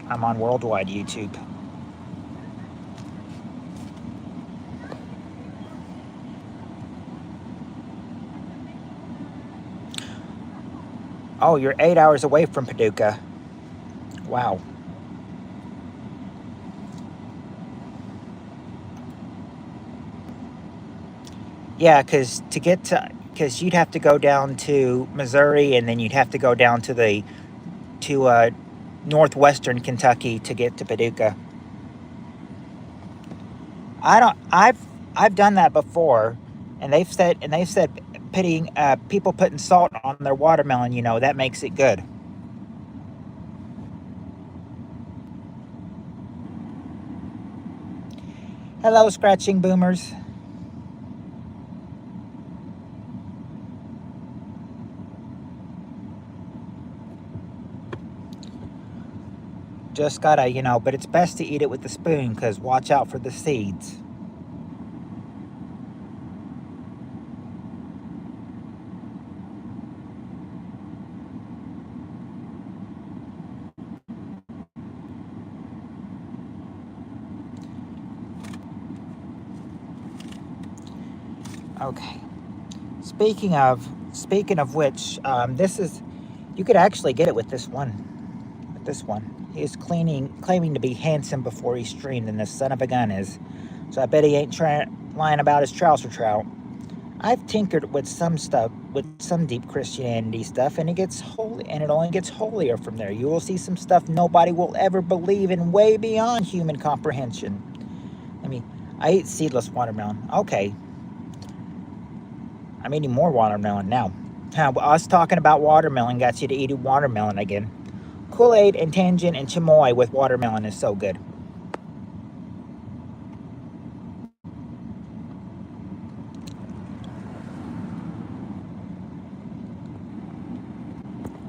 I'm on worldwide YouTube. Oh, you're 8 hours away from Paducah. Wow. Yeah, because you'd have to go down to Missouri, and then you'd have to go down to northwestern Kentucky to get to Paducah. I've done that before, and they've said people putting salt on their watermelon, that makes it good. Hello, scratching boomers. Just gotta, you know, but it's best to eat it with the spoon because watch out for the seeds. Okay. Speaking of which, this is, you could actually get it with this one. With this one. He is claiming to be handsome before he streamed, and this son of a gun is. So I bet he ain't lying about his trouser trout. I've tinkered with some stuff, with some deep Christianity stuff, and it only gets holier from there. You will see some stuff nobody will ever believe in, way beyond human comprehension. I mean, I eat seedless watermelon. Okay. I'm eating more watermelon now. Us talking about watermelon got you to eating watermelon again. Kool-Aid and Tangent and chamoy with watermelon is so good.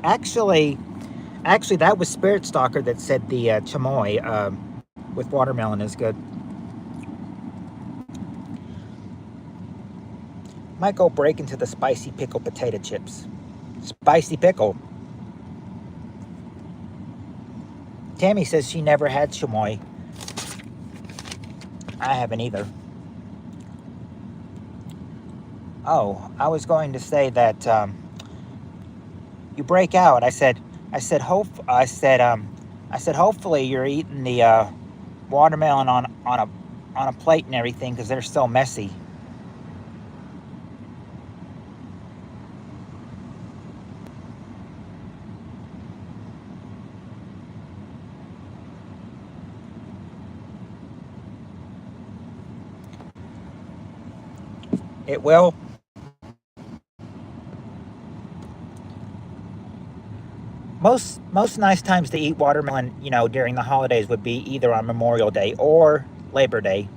Actually, that was Spirit Stalker that said the chamoy with watermelon is good. Might go break into the spicy pickle potato chips. Spicy pickle. Tammy says she never had chamoy. I haven't either. Oh, I was going to say that you break out. I said hopefully you're eating the watermelon on a plate and everything because they're so messy. It will. Most nice times to eat watermelon, you know, during the holidays would be either on Memorial Day or Labor Day.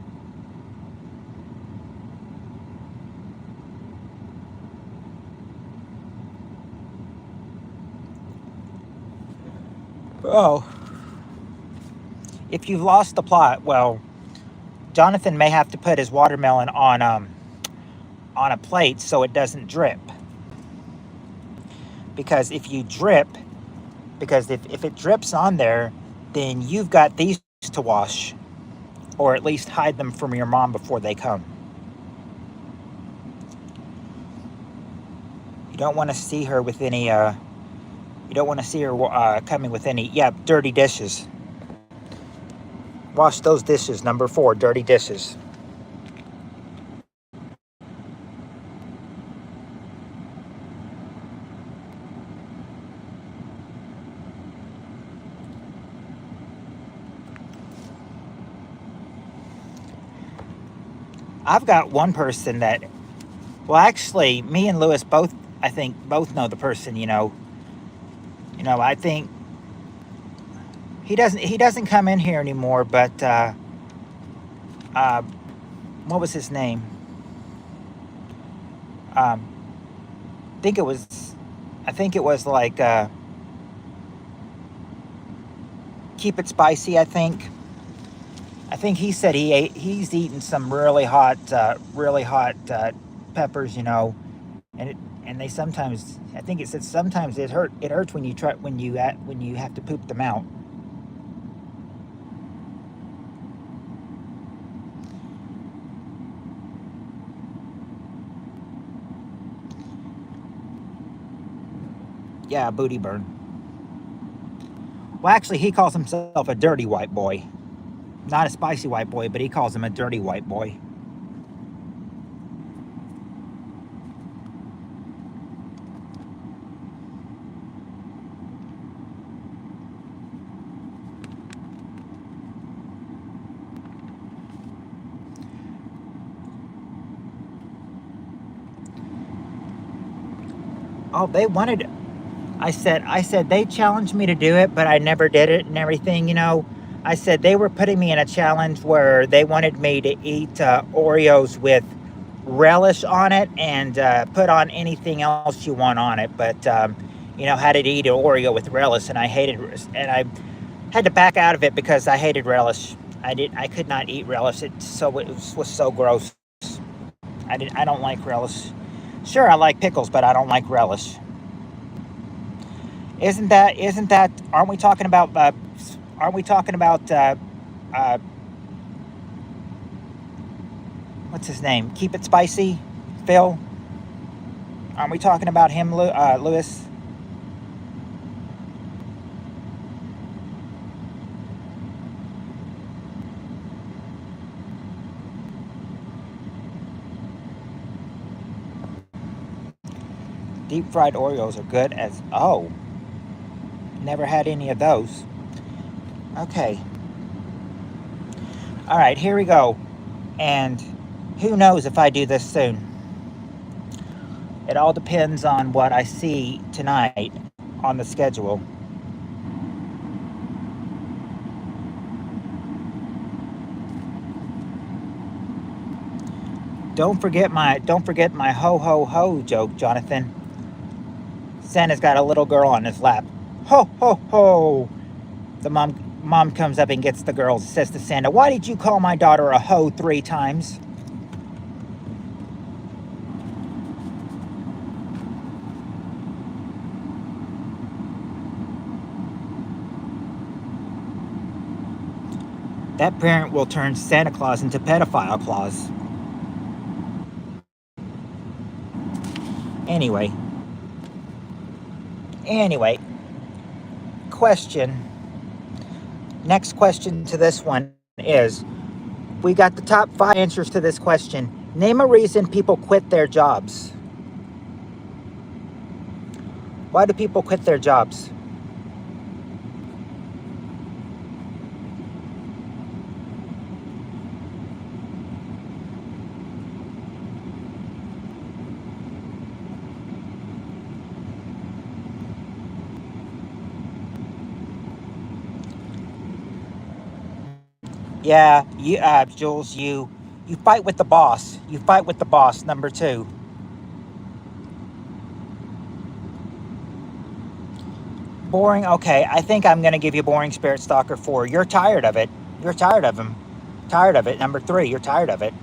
Oh. If you've lost the plot, well, Jonathan may have to put his watermelon on a plate so it doesn't drip. Because if it drips on there, then you've got these to wash, or at least hide them from your mom before they come. You don't want to see her with any, you don't want to see her coming with any, dirty dishes. Wash those dishes, number 4, dirty dishes. I've got one person that, well, actually, me and Lewis both know the person. You know, I think he doesn't come in here anymore. But what was his name? I think it was like Keep It Spicy. I think he said he's eaten some really hot peppers, you know, and they sometimes, I think it said sometimes it hurts when you have to poop them out. Yeah, booty burn. Well, actually, he calls himself a dirty white boy. Not a spicy white boy, but he calls him a dirty white boy. Oh, they wanted it. I said they challenged me to do it, but I never did it and everything, you know. I said they were putting me in a challenge where they wanted me to eat Oreos with relish on it and put on anything else you want on it. But, you know, how to eat an Oreo with relish, and I hated, and Had to back out of it because I hated relish. I could not eat relish. It was so gross. I don't like relish. Sure, I like pickles, but I don't like relish. Isn't that? Aren't we talking about? Aren't we talking about? Uh, what's his name? Keep it spicy, Phil. Aren't we talking about him, Lewis? Deep fried Oreos are good as. Oh, never had any of those. Okay. All right, here we go. And who knows if I do this soon? It all depends on what I see tonight on the schedule. Don't forget my ho ho ho joke, Jonathan. Santa's got a little girl on his lap. Ho ho ho. The mom comes up and gets the girl, says to Santa, "Why did you call my daughter a hoe 3 times?" That parent will turn Santa Claus into pedophile Claus. Anyway, anyway, question. Next question to this one is, we got the top 5 answers to this question. Name a reason people quit their jobs. Why do people quit their jobs? Yeah, Jules, you fight with the boss. You fight with the boss. Number 2. Boring. Okay, I think I'm gonna give you boring Spirit Stalker 4. You're tired of it. You're tired of him. Tired of it. Number 3. You're tired of it.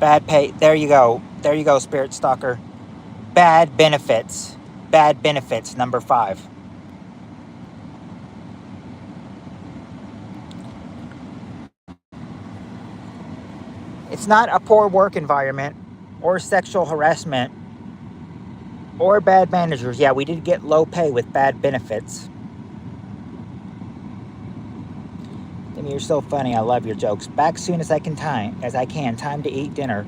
Bad pay. There you go. There you go, Spirit Stalker. Bad benefits. Bad benefits. Number 5. It's not a poor work environment or sexual harassment or bad managers. Yeah, we did get low pay with bad benefits. Timmy, you're so funny. I love your jokes. Back soon as I can. Time to eat dinner.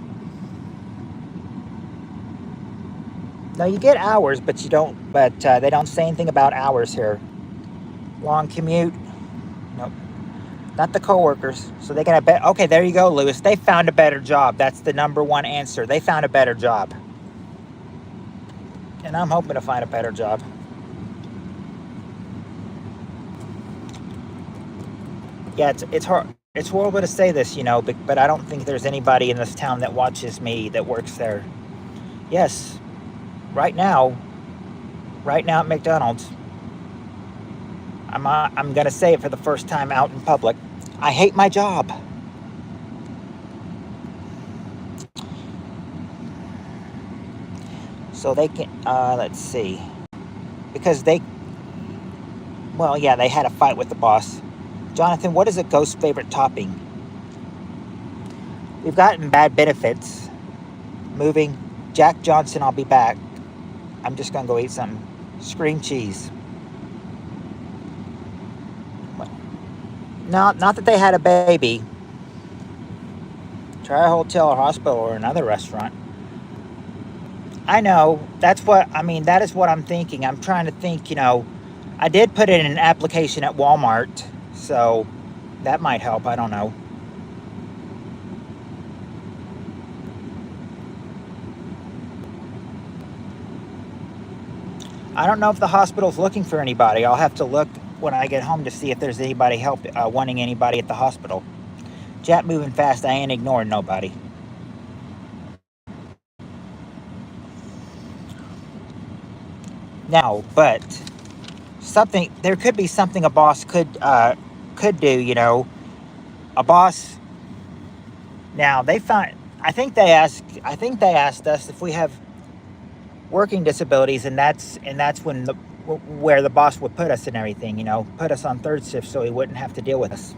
No, you get hours, but you don't. But they don't say anything about hours here. Long commute. Nope. Not the coworkers. So they can bet. Okay, there you go, Lewis. They found a better job. That's the number 1 answer. They found a better job. And I'm hoping to find a better job. Yeah, it's hard. It's horrible to say this, but I don't think there's anybody in this town that watches me that works there. Yes, right now at McDonald's, I'm gonna say it for the first time out in public. I hate my job. So they can. Let's see, because well, yeah, they had a fight with the boss. Jonathan, what is a ghost favorite topping? We've gotten bad benefits. Moving. Jack Johnson, I'll be back. I'm just gonna go eat something. Scream cheese. No, not that they had a baby. Try a hotel or hospital or another restaurant. I know. That is what I'm thinking. I'm trying to think, I did put in an application at Walmart, so that might help. I don't know. I don't know if the hospital's looking for anybody. I'll have to look when I get home to see if there's anybody wanting anybody at the hospital. Jet moving fast. I ain't ignoring nobody. Now, but there could be something a boss could do. A boss. Now they find. I think they asked us if we have working disabilities, and that's when where the boss would put us and everything. Put us on third shift so he wouldn't have to deal with us.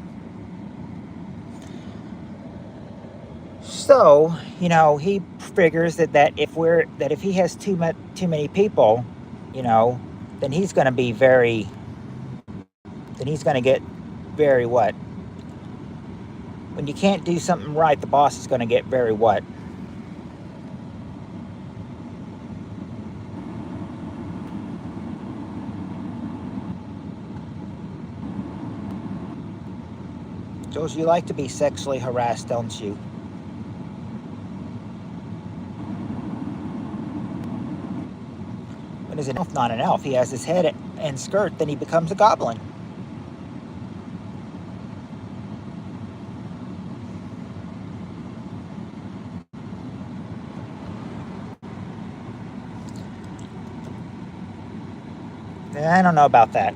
So, he figures that if he has too many people, then he's going to be then he's going to get very what? When you can't do something right, the boss is going to get very what? Jules, you like to be sexually harassed, don't you? When is an elf not an elf? He has his head and skirt, then he becomes a goblin. I don't know about that.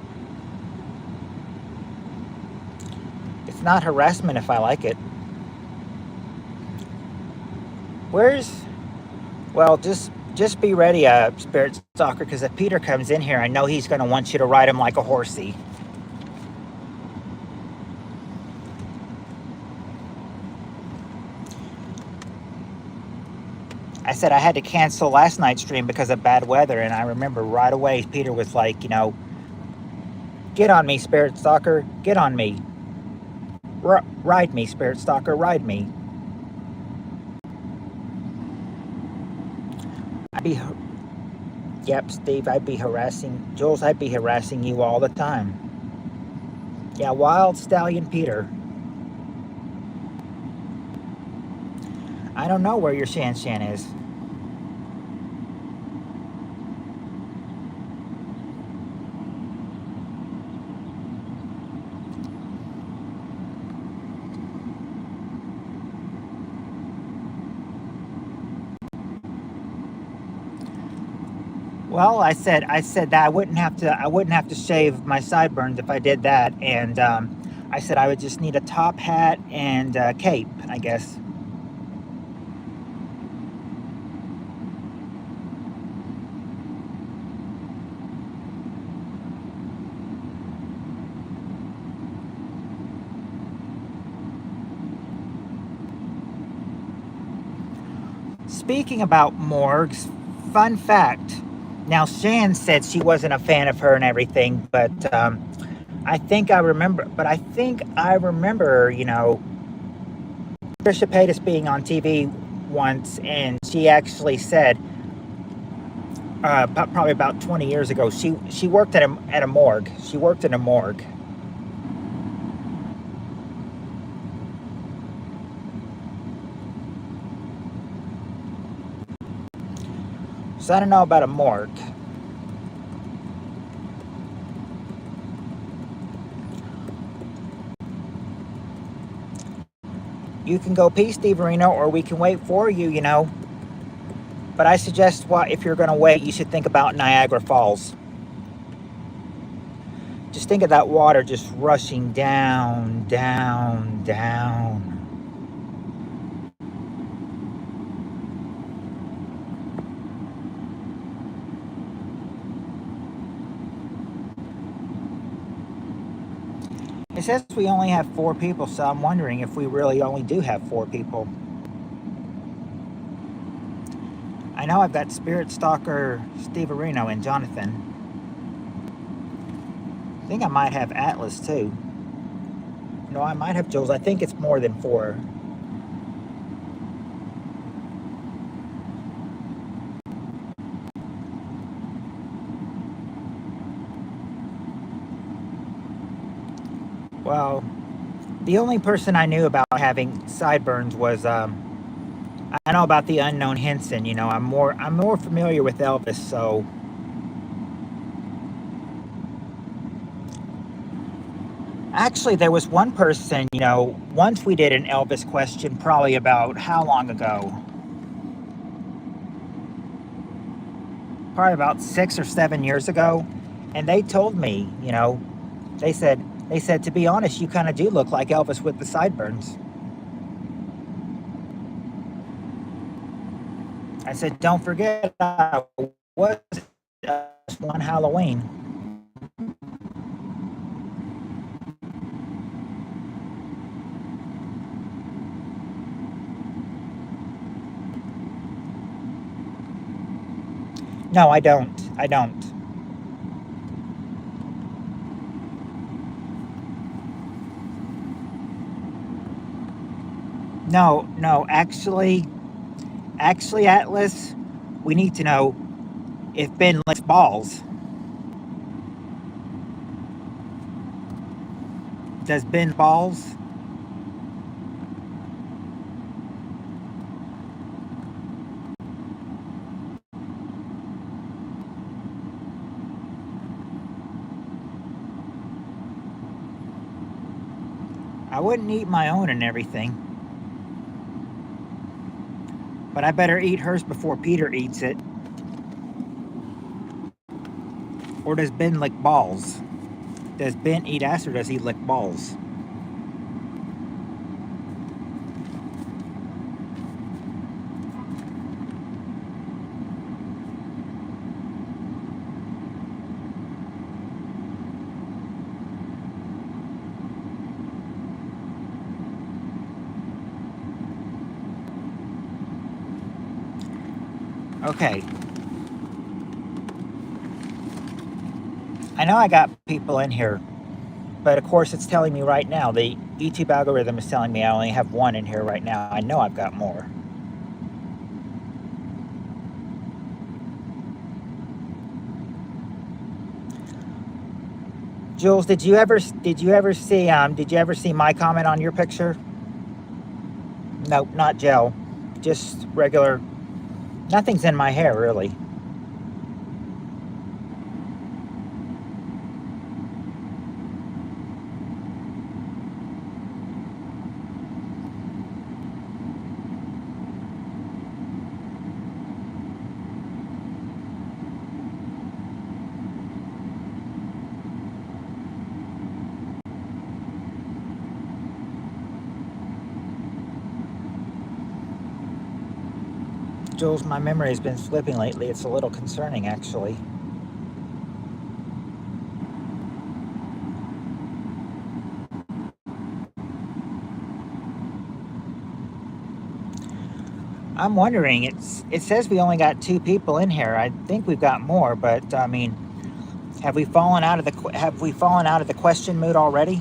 It's not harassment if I like it. Well, just be ready, Spirit Stalker, because if Peter comes in here, I know he's going to want you to ride him like a horsey. I said I had to cancel last night's stream because of bad weather, and I remember right away Peter was like, get on me, Spirit Stalker, get on me. Ride me, Spirit Stalker, ride me. Yep, Steve, Jules, I'd be harassing you all the time. Yeah, Wild Stallion Peter. I don't know where your Shan is. Well, I said that I wouldn't have to shave my sideburns if I did that, and I said I would just need a top hat and cape, I guess. Speaking about morgues, fun fact. Now, Shan said she wasn't a fan of her and everything, but I think I remember, Trisha Paytas being on TV once, and she actually said, probably about 20 years ago, she worked at a morgue. She worked in a morgue. So I don't know about a morgue. You can go pee, Steve Reno, or we can wait for you, But I suggest, if you're going to wait, you should think about Niagara Falls. Just think of that water just rushing down, down, down. It says we only have 4 people, so I'm wondering if we really only do have 4 people. I know I've got Spirit Stalker, Steve Areno, and Jonathan. I think I might have Atlas, too. No, I might have Jules. I think it's more than 4. Well, the only person I knew about having sideburns was, I know about the unknown Henson. I'm more familiar with Elvis, so. Actually, there was one person, once we did an Elvis question, probably about how long ago? probably about 6 or 7 years ago, and they told me, they said to be honest, you kind of do look like Elvis with the sideburns. I said, don't forget, I was one Halloween. No, I don't. I don't. No, no, actually, Atlas, we need to know if Ben licks balls. Does Ben balls? I wouldn't eat my own and everything, but I better eat hers before Peter eats it. Or does Ben lick balls? Does Ben eat ass or does he lick balls? Okay. I know I got people in here, but of course it's telling me right now, the YouTube algorithm is telling me I only have one in here right now. I know I've got more. Jules, did you ever see my comment on your picture? Nope, not gel. Just regular. Nothing's in my hair really. Jules, my memory has been slipping lately. It's a little concerning, actually. I'm wondering, it says we only got 2 people in here. I think we've got more, but I mean, have we fallen out of the question mood already?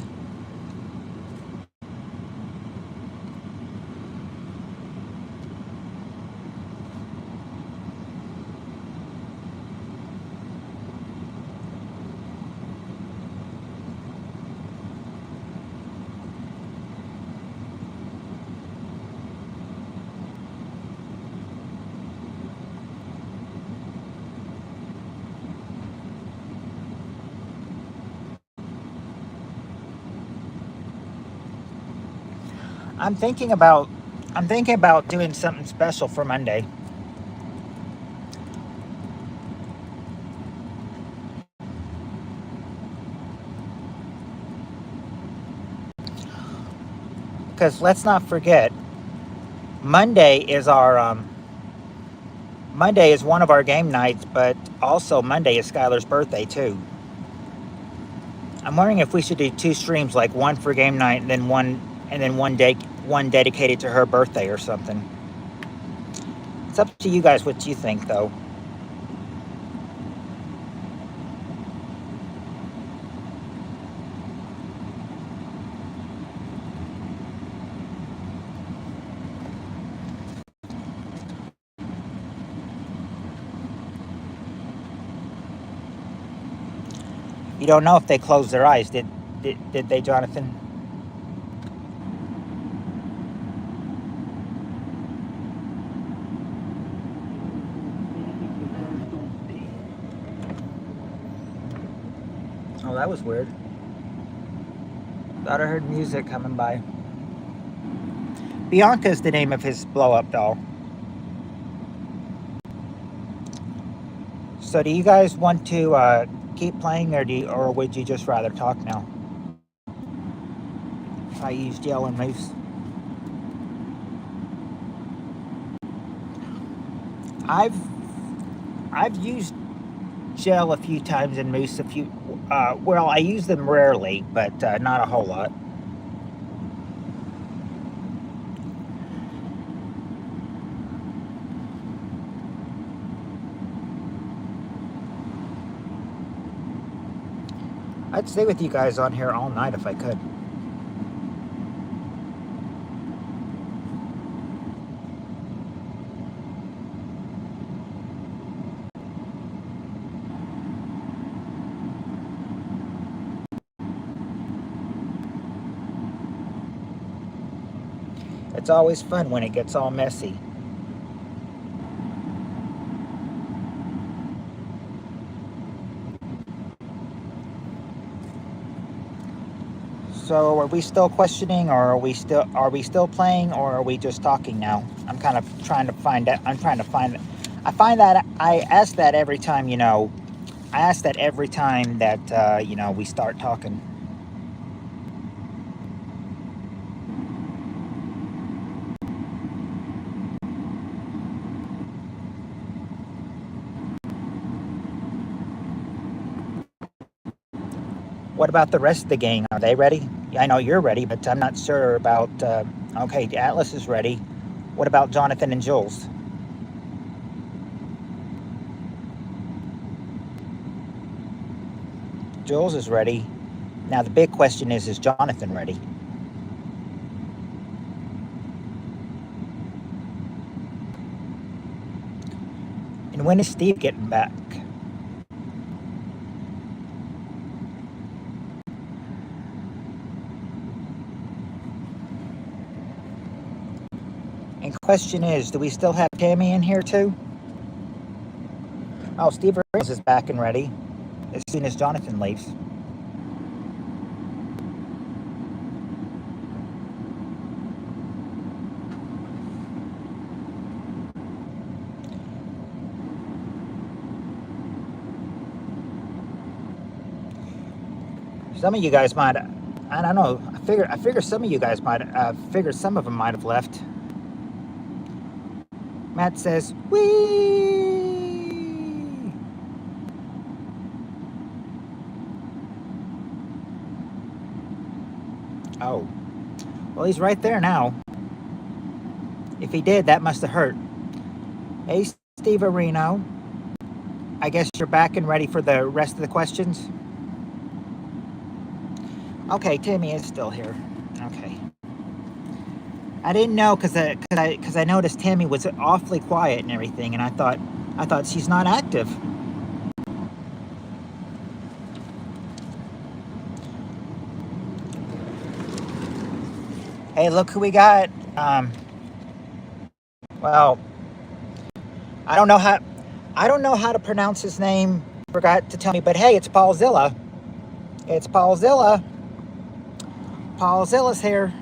I'm thinking about doing something special for Monday. Because let's not forget, Monday is one of our game nights, but also Monday is Skylar's birthday too. I'm wondering if we should do 2 streams, like one for game night and then one dedicated to her birthday or something. It's up to you guys what you think, though. You don't know if they closed their eyes, did they, Jonathan? Oh, that was weird. Thought I heard music coming by. Bianca's the name of his blow-up doll. So do you guys want to keep playing, or would you just rather talk now? I used yell and moose. I've I've used gel a few times and moose a few. Well, I use them rarely, but not a whole lot. I'd stay with you guys on here all night if I could. It's always fun when it gets all messy. So are we still questioning, or are we still playing, or are we just talking now? I'm kind of trying to find out. I'm trying to find. I find that I ask that every time. I ask that every time that we start talking. What about the rest of the gang? Are they ready? Yeah, I know you're ready, but I'm not sure about. Okay, Atlas is ready. What about Jonathan and Jules? Jules is ready. Now the big question is Jonathan ready? And when is Steve getting back? And question is, do we still have Tammy in here too? Oh, Steve Reynolds is back and ready as soon as Jonathan leaves. Some of you guys might, I don't know, I figure some of you guys might, figured some of them might have left. Matt says, wee! Oh, well, he's right there now. If he did, that must have hurt. Hey, Steve Areno. I guess you're back and ready for the rest of the questions? Okay, Timmy is still here. Okay. I didn't know because I noticed Tammy was awfully quiet and everything, and I thought she's not active. Hey, look who we got. Well, I don't know how to pronounce his name. Forgot to tell me, but hey, it's Paulzilla. It's Paulzilla. Paulzilla's here.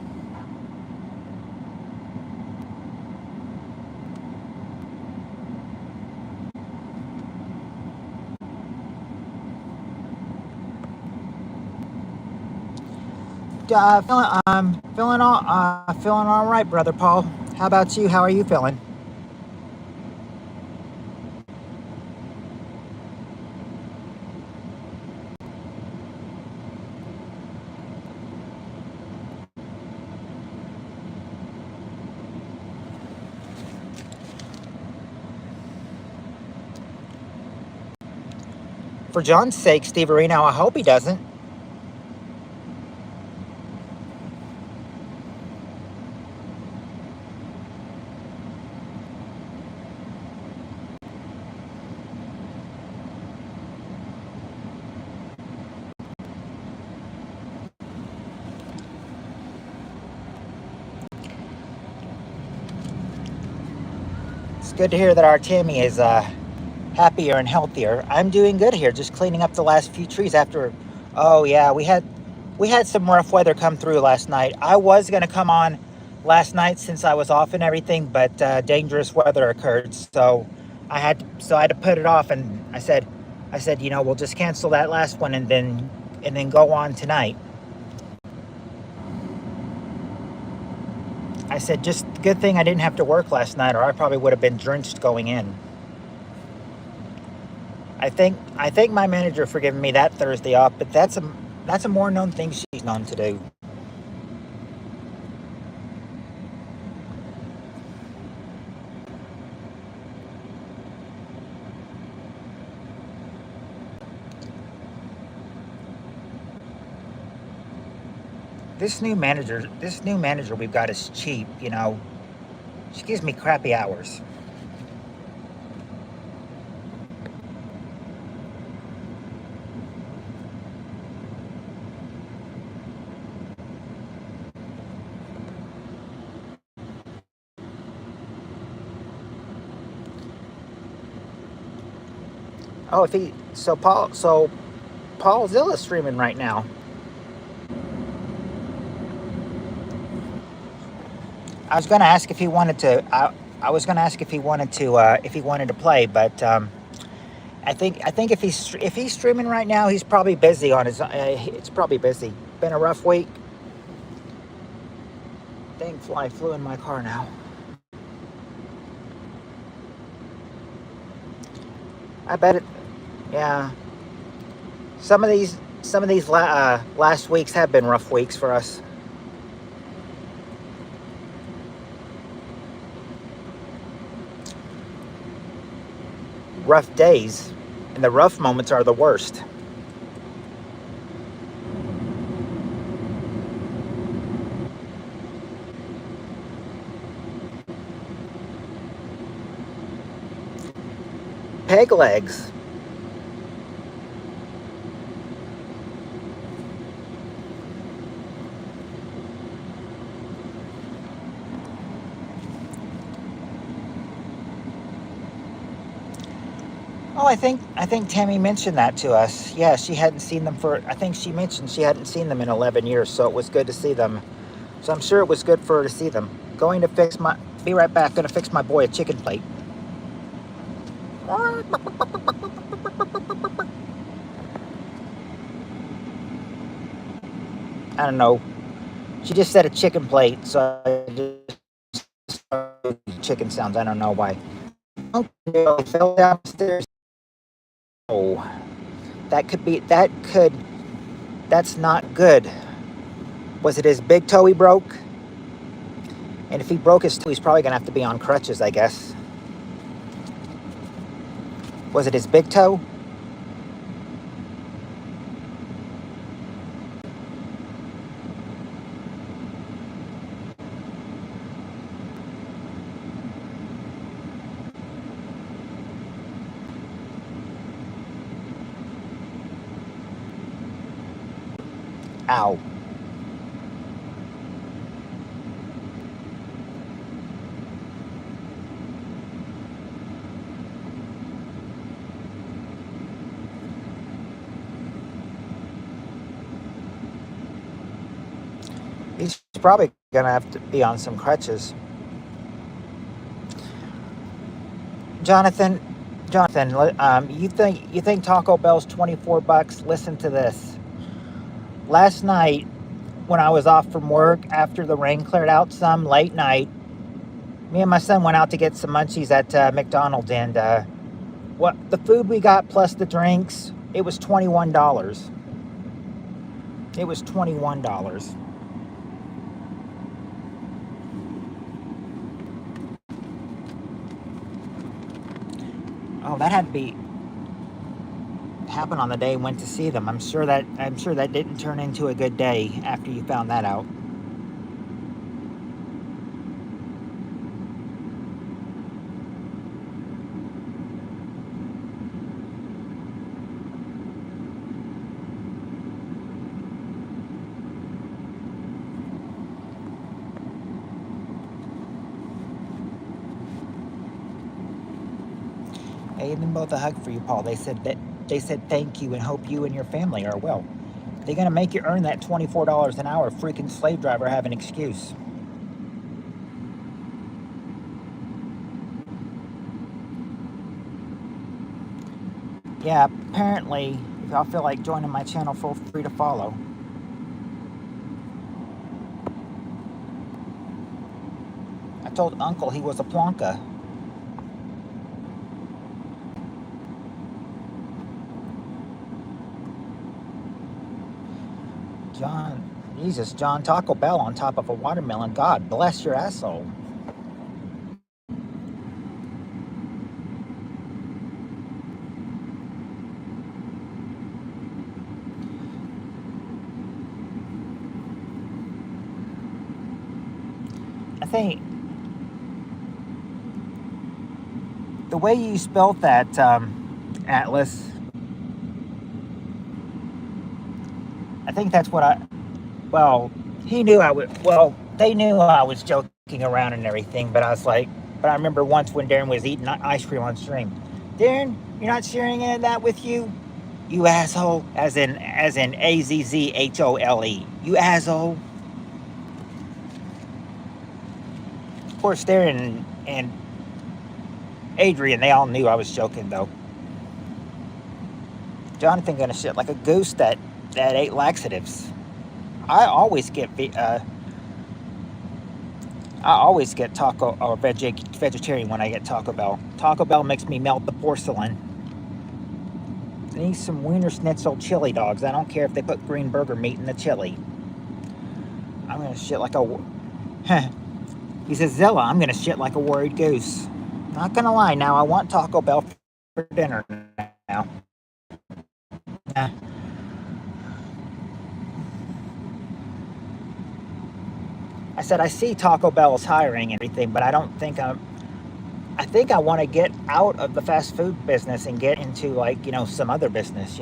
Feeling all right, brother Paul. How about you? How are you feeling? For John's sake, Steve Areno, I hope he doesn't. It's good to hear that our Tammy is happier and healthier. I'm doing good here, just cleaning up the last few trees after. Oh yeah, we had some rough weather come through last night. I was gonna come on last night since I was off and everything, but dangerous weather occurred, so I had to put it off, and I said, you know, we'll just cancel that last one and then go on tonight. I said, just good thing I didn't have to work last night, or I probably would have been drenched going in. I think my manager for giving me that Thursday off, but that's a more known thing she's known to do. This new manager we've got is cheap, you know. She gives me crappy hours. Oh, Paul's Zilla streaming right now. I was going to ask if he wanted to. I was going to ask if he wanted to play, but I think if he's streaming right now, he's probably busy on his. It's probably busy. Been a rough week. Dang fly flew in my car now. I bet it. Yeah. Some of these last weeks have been rough weeks for us. Rough days, and the rough moments are the worst. Peg legs. Oh, I think Tammy mentioned that to us. Yeah, she hadn't seen them for. I think she mentioned she hadn't seen them in 11 years, so it was good to see them. So I'm sure it was good for her to see them. Going to fix my. Be right back. Going to fix my boy a chicken plate. I don't know. She just said a chicken plate, so I just chicken sounds. I don't know why. Oh, fell downstairs. Oh, that's not good. Was it his big toe he broke? And if he broke his toe, he's probably going to have to be on crutches, I guess. Was it his big toe? Ow. He's probably going to have to be on some crutches. Jonathan, you think Taco Bell's $24? Listen to this. Last night, when I was off from work after the rain cleared out some late night, me and my son went out to get some munchies at McDonald's, and what the food we got plus the drinks, it was $21. It was $21. Oh, that had to be happen on the day we went to see them. I'm sure that didn't turn into a good day after you found that out. I gave them both a hug for you, Paul. They said thank you and hope you and your family are well. They're gonna make you earn that $24 an hour. Freaking slave driver have an excuse. Yeah, apparently, if y'all feel like joining my channel, feel free to follow. I told Uncle he was a plonka. John, Jesus, John, Taco Bell on top of a watermelon. God bless your asshole. I think the way you spelled that, Atlas, I think that's what well, he knew I would, well, they knew I was joking around and everything, but I was like, but I remember once when Darren was eating ice cream on stream. Darren, you're not sharing any of that with you? You asshole. As in Azzhole. You asshole. Of course, Darren and Adrian, they all knew I was joking, though. Jonathan gonna shit like a goose that ate laxatives. I always get taco or vegetarian when I get Taco Bell. Taco Bell makes me melt the porcelain. I need some Wiener Schnitzel chili dogs. I don't care if they put green burger meat in the chili. I'm gonna shit like a. He says, Zilla, I'm gonna shit like a worried goose. Not gonna lie, now I want Taco Bell for dinner now. I said, I see Taco Bell's hiring and everything, but I don't think I think I want to get out of the fast food business and get into, like, some other business,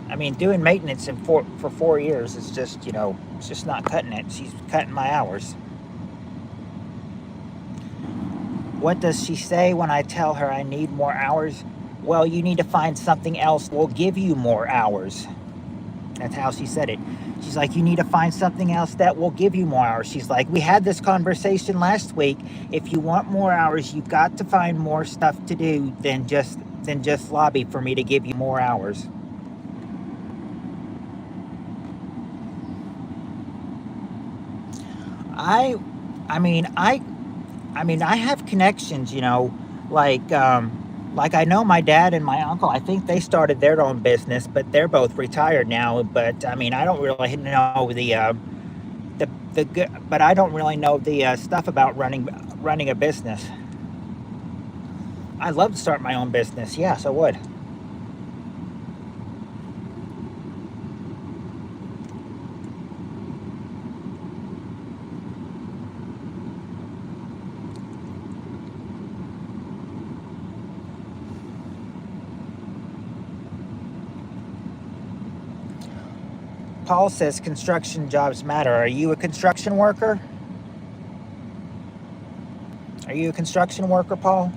I mean, doing maintenance for 4 years is just, it's just not cutting it. She's cutting my hours. What does she say when I tell her I need more hours? Well, you need to find something else that will give you more hours. That's how she said it. She's like, you need to find something else that will give you more hours. She's like, we had this conversation last week. If you want more hours, you've got to find more stuff to do than just lobby for me to give you more hours. I have connections, like I know my dad and my uncle. I think they started their own business, but they're both retired now. But I mean, I don't really know but I don't really know the stuff about running a business. I'd love to start my own business. Yes, I would. Paul says construction jobs matter. Are you a construction worker? Are you a construction worker, Paul?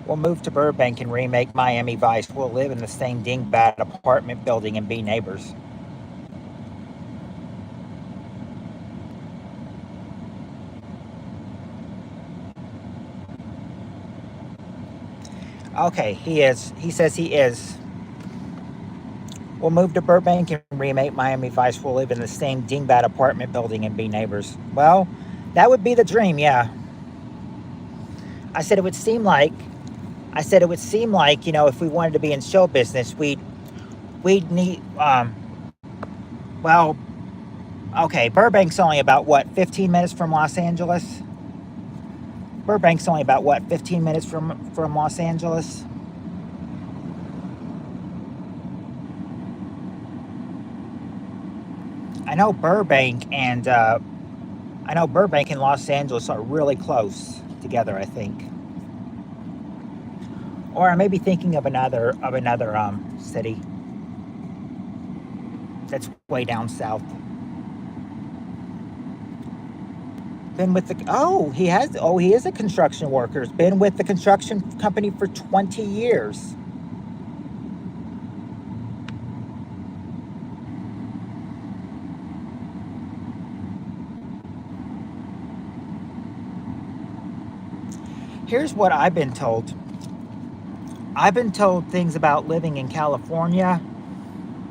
We'll move to Burbank and remake Miami Vice. We'll live in the same dingbat apartment building and be neighbors. Okay, he is. He says he is. We'll move to Burbank and remake Miami Vice. We'll live in the same dingbat apartment building and be neighbors. Well, that would be the dream, yeah. I said it would seem like, if we wanted to be in show business, we'd need, well, okay, Burbank's only about, 15 minutes from Los Angeles? Burbank's only about, 15 minutes from Los Angeles? I know Burbank and Los Angeles are really close together, I think. Or I may be thinking of another city that's way down south. Been with he is a construction worker. He's been with the construction company for 20 years. Here's what I've been told. I've been told things about living in California.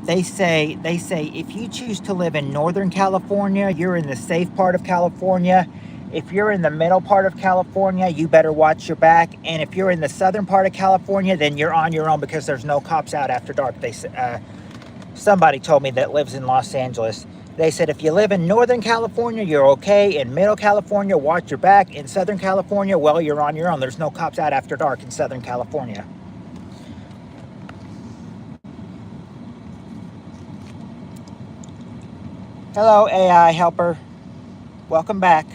They say if you choose to live in Northern California, you're in the safe part of California. If you're in the middle part of California, you better watch your back. And if you're in the southern part of California, then you're on your own because there's no cops out after dark. Somebody told me that lives in Los Angeles. They said if you live in Northern California, you're okay. In Middle California, watch your back. In Southern California, well, you're on your own. There's no cops out after dark in Southern California. Hello, AI helper. Welcome back.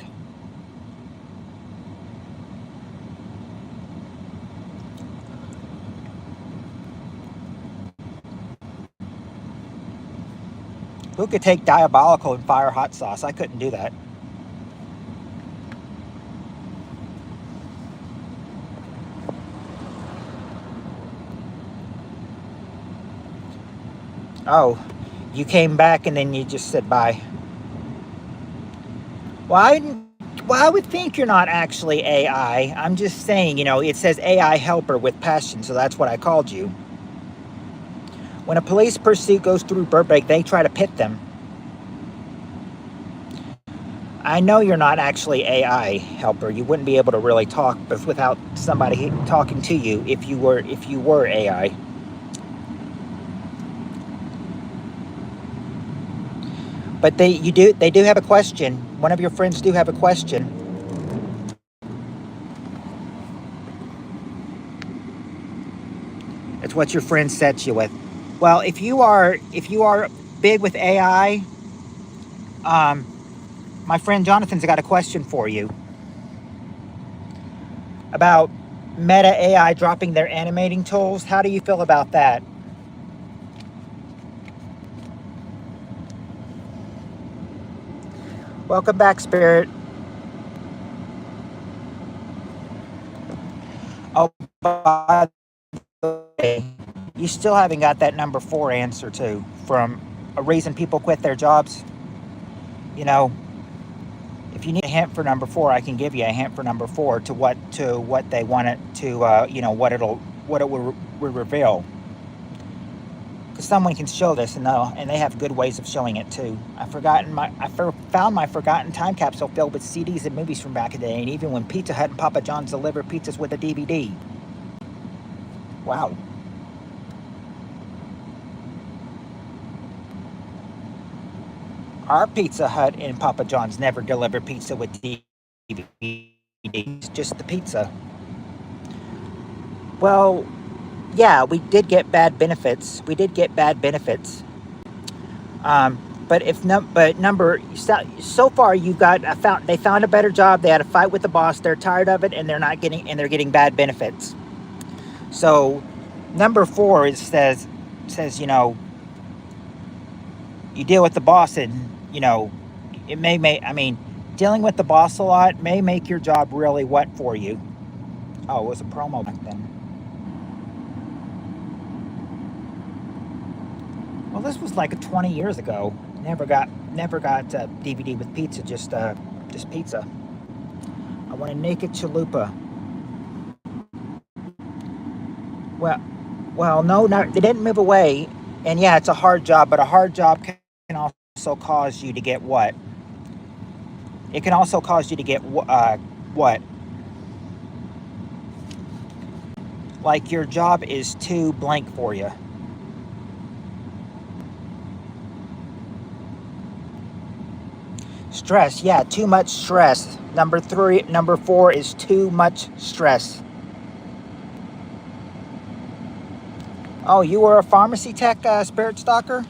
Who could take diabolical and fire hot sauce? I couldn't do that. Oh, you came back and then you just said bye. Well, I would think you're not actually AI. I'm just saying, it says AI helper with passion, so that's what I called you. When a police pursuit goes through Burbank, they try to pit them. I know you're not actually AI helper. You wouldn't be able to really talk without somebody talking to you if you were AI. But they do have a question. One of your friends do have a question. It's what your friend sets you with. Well, if you are big with AI, my friend Jonathan's got a question for you about Meta AI dropping their animating tools. How do you feel about that? Welcome back, Spirit. Oh, by the way, you still haven't got that number 4 answer too from a reason people quit their jobs. If you need a hint for number 4, I can give you a hint for number 4 to what they want it to, what it will reveal. Because someone can show this and they have good ways of showing it too. I found my forgotten time capsule filled with CDs and movies from back in the day, and even when Pizza Hut and Papa John's delivered pizzas with a DVD. Wow. Our Pizza Hut and Papa John's never delivered pizza with DVDs, just the pizza. Well, yeah, we did get bad benefits. So far they found a better job. They had a fight with the boss. They're tired of it, and they're getting bad benefits. So number 4 says you deal with the boss, and it dealing with the boss a lot may make your job really wet for you. Oh, it was a promo back then. Well, this was like 20 years ago. Never got DVD with pizza, just pizza. I want a naked chalupa. Well, no, they didn't move away. And yeah, it's a hard job, but a hard job can also cause you to get what? It can also cause you to get what? Like your job is too blank for you. Stress, yeah, too much stress. Number 4 is too much stress. Oh, you were a pharmacy tech, Spirit Stalker?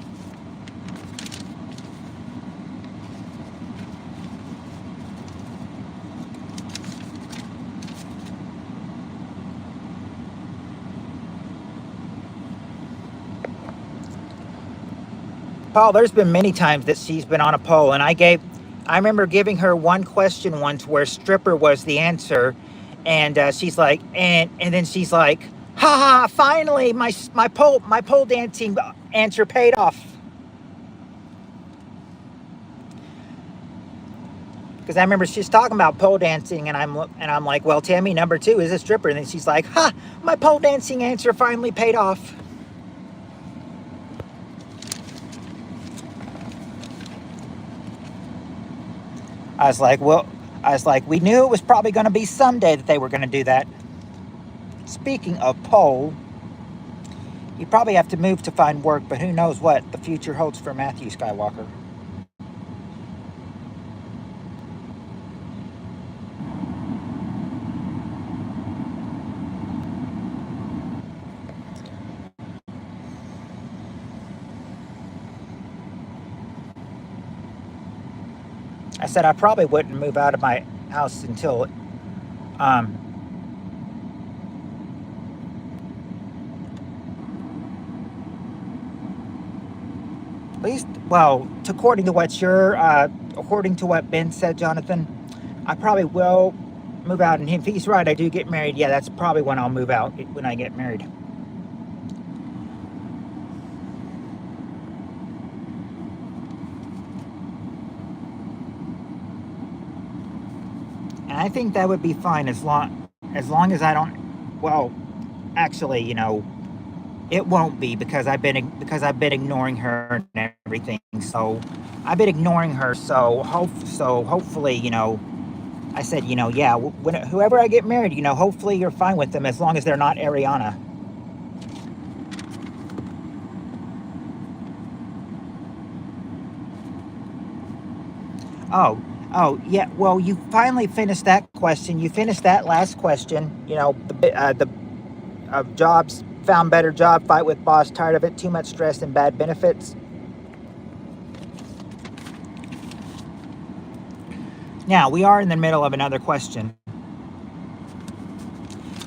Paul, there's been many times that she's been on a poll, and I remember giving her one question once where stripper was the answer, and she's like, and then she's like, ha ha! Finally, my pole dancing answer paid off. Because I remember she's talking about pole dancing, and I'm like, well, Tammy, number 2 is a stripper. And then she's like, ha, my pole dancing answer finally paid off. I was like, we knew it was probably going to be someday that they were going to do that. Speaking of pole, you probably have to move to find work, but who knows what the future holds for Matthew Skywalker. I said I probably wouldn't move out of my house until at least, well, according to what Ben said, Jonathan, I probably will move out. And if he's right, I do get married. Yeah, that's probably when I'll move out, when I get married. And I think that would be fine as long as I don't. Well, actually, it won't be, because I've been ignoring her and everything. So I've been ignoring her. So hopefully, I said, yeah, whoever I get married, hopefully you're fine with them as long as they're not Ariana. Oh, yeah. Well, you finally finished that question. You finished that last question. The jobs, found better job, fight with boss, tired of it, too much stress and bad benefits. Now, we are in the middle of another question.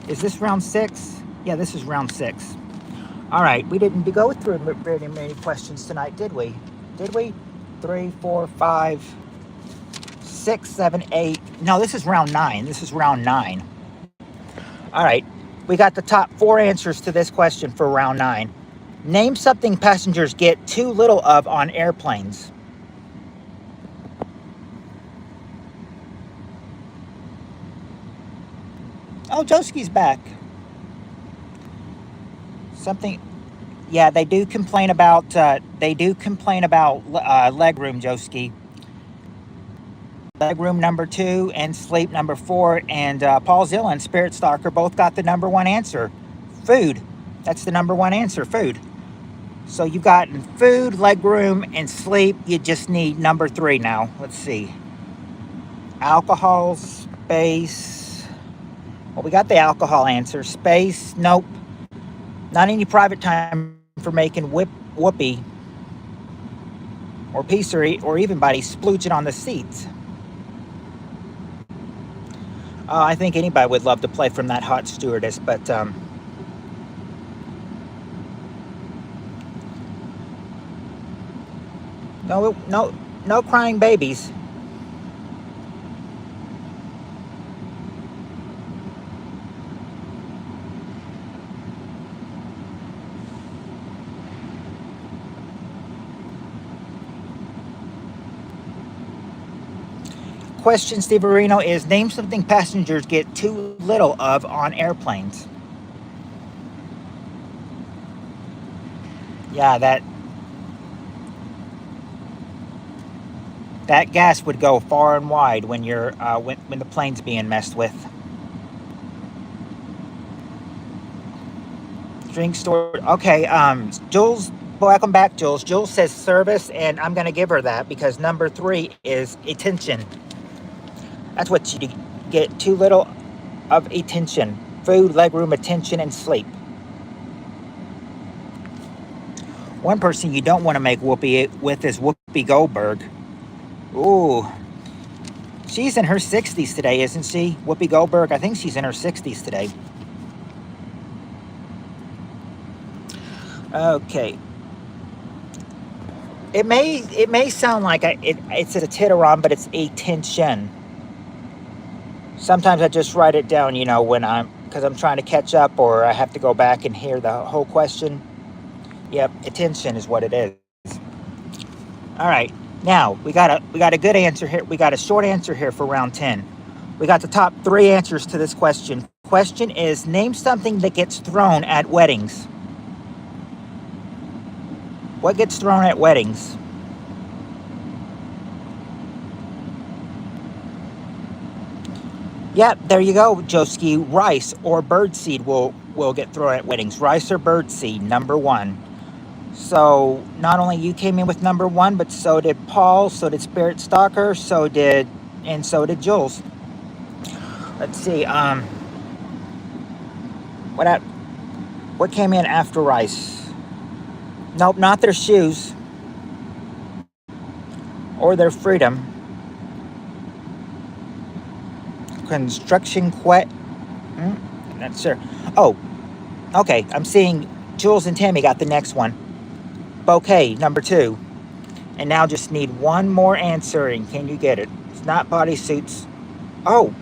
Is this round 6? Yeah, this is round 6. All right, we didn't go through very many questions tonight, did we? 3, 4, 5, 6, 7, 8. No, this is round 9. All right, we got the top 4 answers to this question for round 9. Name something passengers get too little of on airplanes. Oh, Joski's back. Something. Yeah, they do complain about leg room, Joski. Leg room number 2 and sleep number 4. And Paul Zilla and Spirit Stalker both got the number 1 answer. Food. That's the number 1 answer, food. So you've got food, leg room, and sleep. You just need number 3 now. Let's see. Alcohol, space. Well, we got the alcohol answer. Space, nope. Not any private time for making whoopee or piece or even body splooging on the seats. I think anybody would love to play from that hot stewardess, but no crying babies. Question, Steve Areno, is name something passengers get too little of on airplanes. Yeah, that gas would go far and wide when you're when the plane's being messed with. Drink store. Okay, Jules, welcome back, Jules. Jules says service, and I'm going to give her that because number 3 is attention. That's what you get, too little of attention. Food, legroom, attention, and sleep. One person you don't want to make whoopee with is Whoopi Goldberg. Ooh. She's in her 60s today, isn't she? Whoopi Goldberg, I think she's in her 60s today. Okay. It may sound like it's a titteron, but it's attention. Sometimes I just write it down, because I'm trying to catch up or I have to go back and hear the whole question. Yep, attention is what it is. All right. Now, we got a good answer here. We got a short answer here for round 10. We got the top 3 answers to this question. Question is, name something that gets thrown at weddings. What gets thrown at weddings? Yep, there you go, Joski. Rice or birdseed will get thrown at weddings. Rice or birdseed, number 1. So not only you came in with number 1, but so did Paul, so did Spirit Stalker, so did Jules. Let's see. What came in after rice? Nope, not their shoes or their freedom. Construction quet. Not sure. Oh, okay. I'm seeing Jules and Tammy got the next one. Bouquet, number 2. And now just need one more answering. Can you get it? It's not bodysuits. Oh.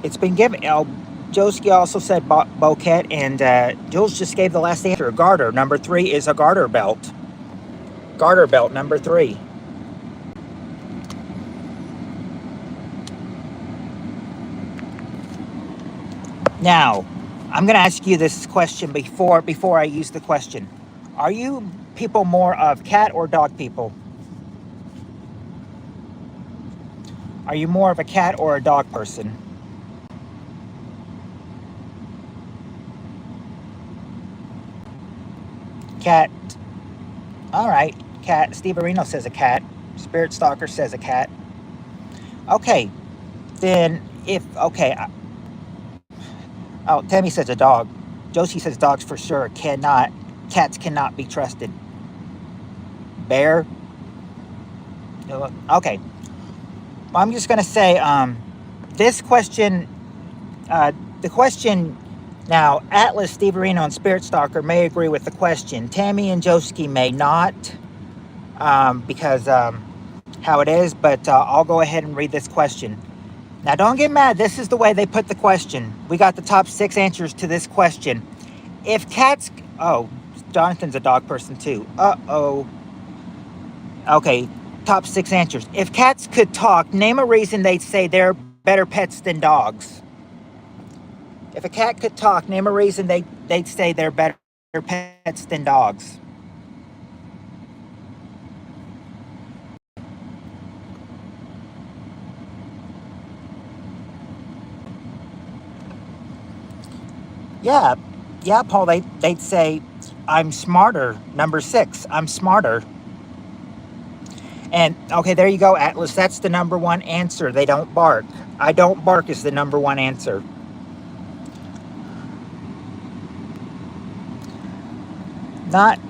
It's been given. Joski also said bouquet, and Jules just gave the last answer. Garter, number 3 is a garter belt. Garter belt, number 3. Now, I'm going to ask you this question before I use the question. Are you people more of cat or dog people? Are you more of a cat or a dog person? Cat. All right, cat. Steve Areno says a cat. Spirit Stalker says a cat. Okay, then oh, Tammy says a dog. Josie says dogs for sure. Cats cannot be trusted. Bear. Okay. Well, I'm just going to say this question, the question now, Atlas, Steve Areno, and Spirit Stalker may agree with the question. Tammy and Joski may not because how it is, but I'll go ahead and read this question. Now, don't get mad. This is the way they put the question. We got the top 6 answers to this question. If cats... Oh, Jonathan's a dog person, too. Uh-oh. Okay, top 6 answers. If cats could talk, name a reason they'd say they're better pets than dogs. If a cat could talk, name a reason they'd say they're better pets than dogs. Yeah, Paul, they'd say, I'm smarter. Number 6, I'm smarter. And, okay, there you go, Atlas. That's the number 1 answer. They don't bark. I don't bark is the number 1 answer. Not,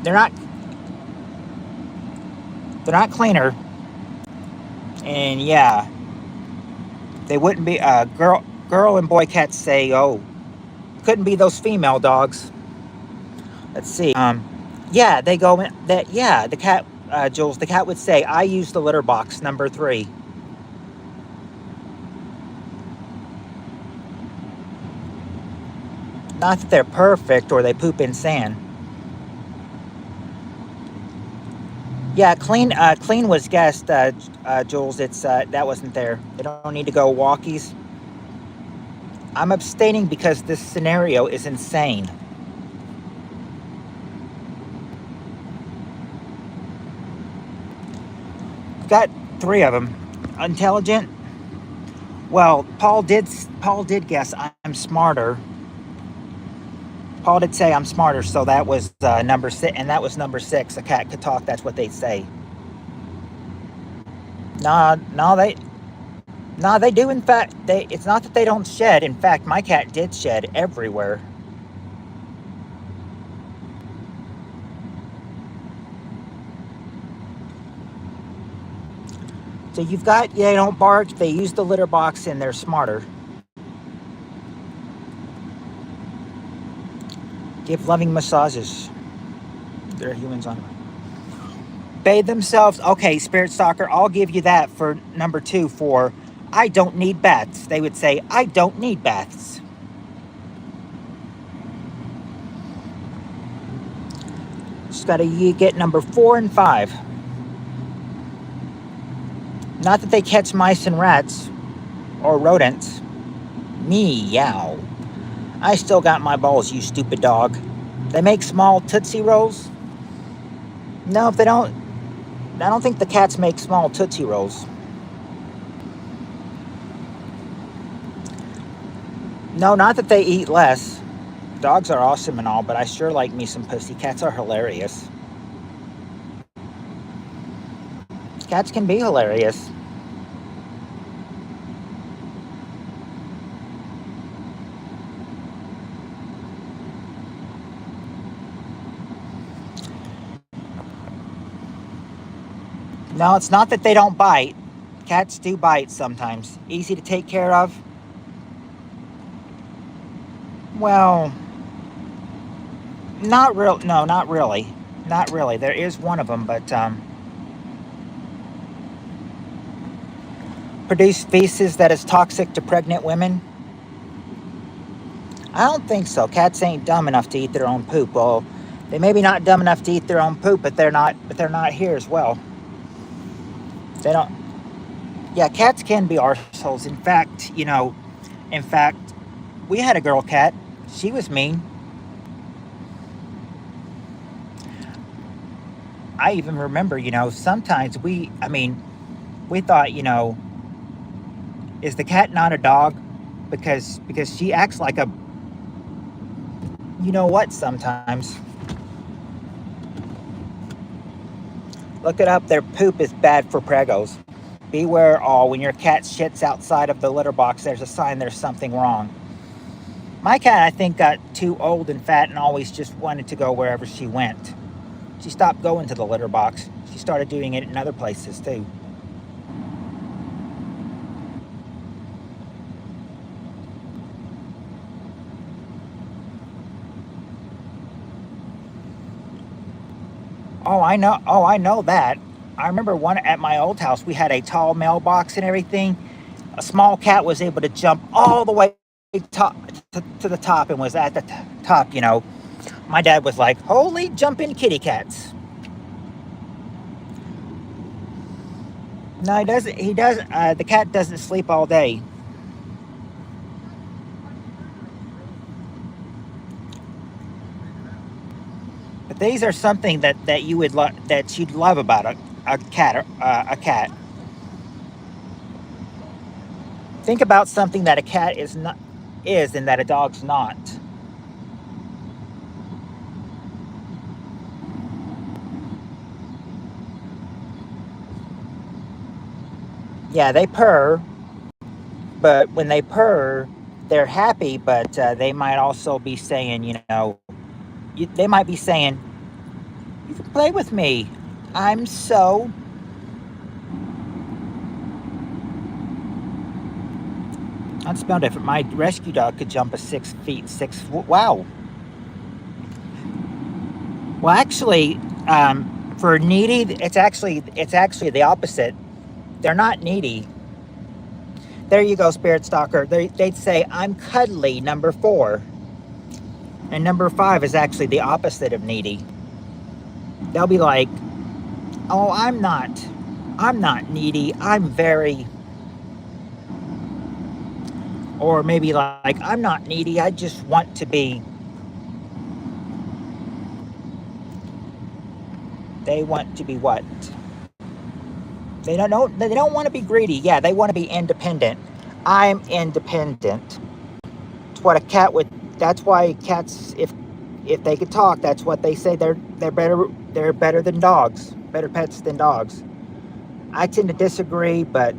they're not cleaner. And, yeah. They wouldn't be girl and boy cats say, oh, couldn't be those female dogs. Let's see. Yeah, they go in that. Yeah, the cat, Jules. The cat would say, I use the litter box, number 3. Not that they're perfect or they poop in sand. Yeah, clean. Clean was guessed, Jules. It's that wasn't there. They don't need to go walkies. I'm abstaining because this scenario is insane. Got 3 of them. Intelligent. Well, Paul did guess I'm smarter. Paul did say I'm smarter, so that was number 6, and that was number 6. A cat could talk. That's what they'd say. No, they do. In fact, it's not that they don't shed. In fact, my cat did shed everywhere. So you've got, they don't bark, they use the litter box, and they're smarter. Give loving massages. They're humans on. Bathe themselves. Okay, Spirit Stalker, I'll give you that for number 2 for I don't need baths. They would say, I don't need baths. Just got to get number 4 and 5. Not that they catch mice and rats or rodents. Meow. I still got my balls, you stupid dog. They make small Tootsie Rolls? No, if they don't, I don't think the cats make small Tootsie Rolls. No, not that they eat less. Dogs are awesome and all, but I sure like me some pussy. Cats are hilarious. Cats can be hilarious. No, it's not that they don't bite. Cats do bite sometimes. Easy to take care of? Well, not real. No, not really. Not really. There is one of them, but produce feces that is toxic to pregnant women? I don't think so. Cats ain't dumb enough to eat their own poop. Well, they may be not dumb enough to eat their own poop, but they're not here as well. They don't. Yeah, cats can be arseholes. In fact, we had a girl cat. She was mean. I even remember, sometimes we thought, is the cat not a dog? Because she acts like a, sometimes. Look it up. Their poop is bad for pregos. Beware all. When your cat shits outside of the litter box, there's a sign there's something wrong. My cat, I think, got too old and fat and always just wanted to go wherever she went. She stopped going to the litter box. She started doing it in other places, too. Oh, I know that. I remember one at my old house, we had a tall mailbox and everything. A small cat was able to jump all the way to the top and was at the top, My dad was like, holy jumping kitty cats. No, he doesn't. The cat doesn't sleep all day. But these are something that you would that you'd love about a cat. A cat. Think about something that a cat is and that a dog's not. Yeah, they purr, but when they purr, they're happy. But they might also be saying, they might be saying, "You can play with me. I'm so." I'd spell different. My rescue dog could jump a 6 feet, 6. Wow. Well, actually, for needy, it's actually the opposite. They're not needy. There you go, Spirit Stalker. They'd say, I'm cuddly, number 4. And number 5 is actually the opposite of needy. They'll be like, oh, I'm not needy. I'm very... Or maybe like, I'm not needy. I just want to be... They want to be what? They don't want to be greedy. Yeah, they want to be independent. I'm independent. It's what a cat would. That's why cats, if they could talk, that's what they say. They're better than dogs. Better pets than dogs. I tend to disagree, but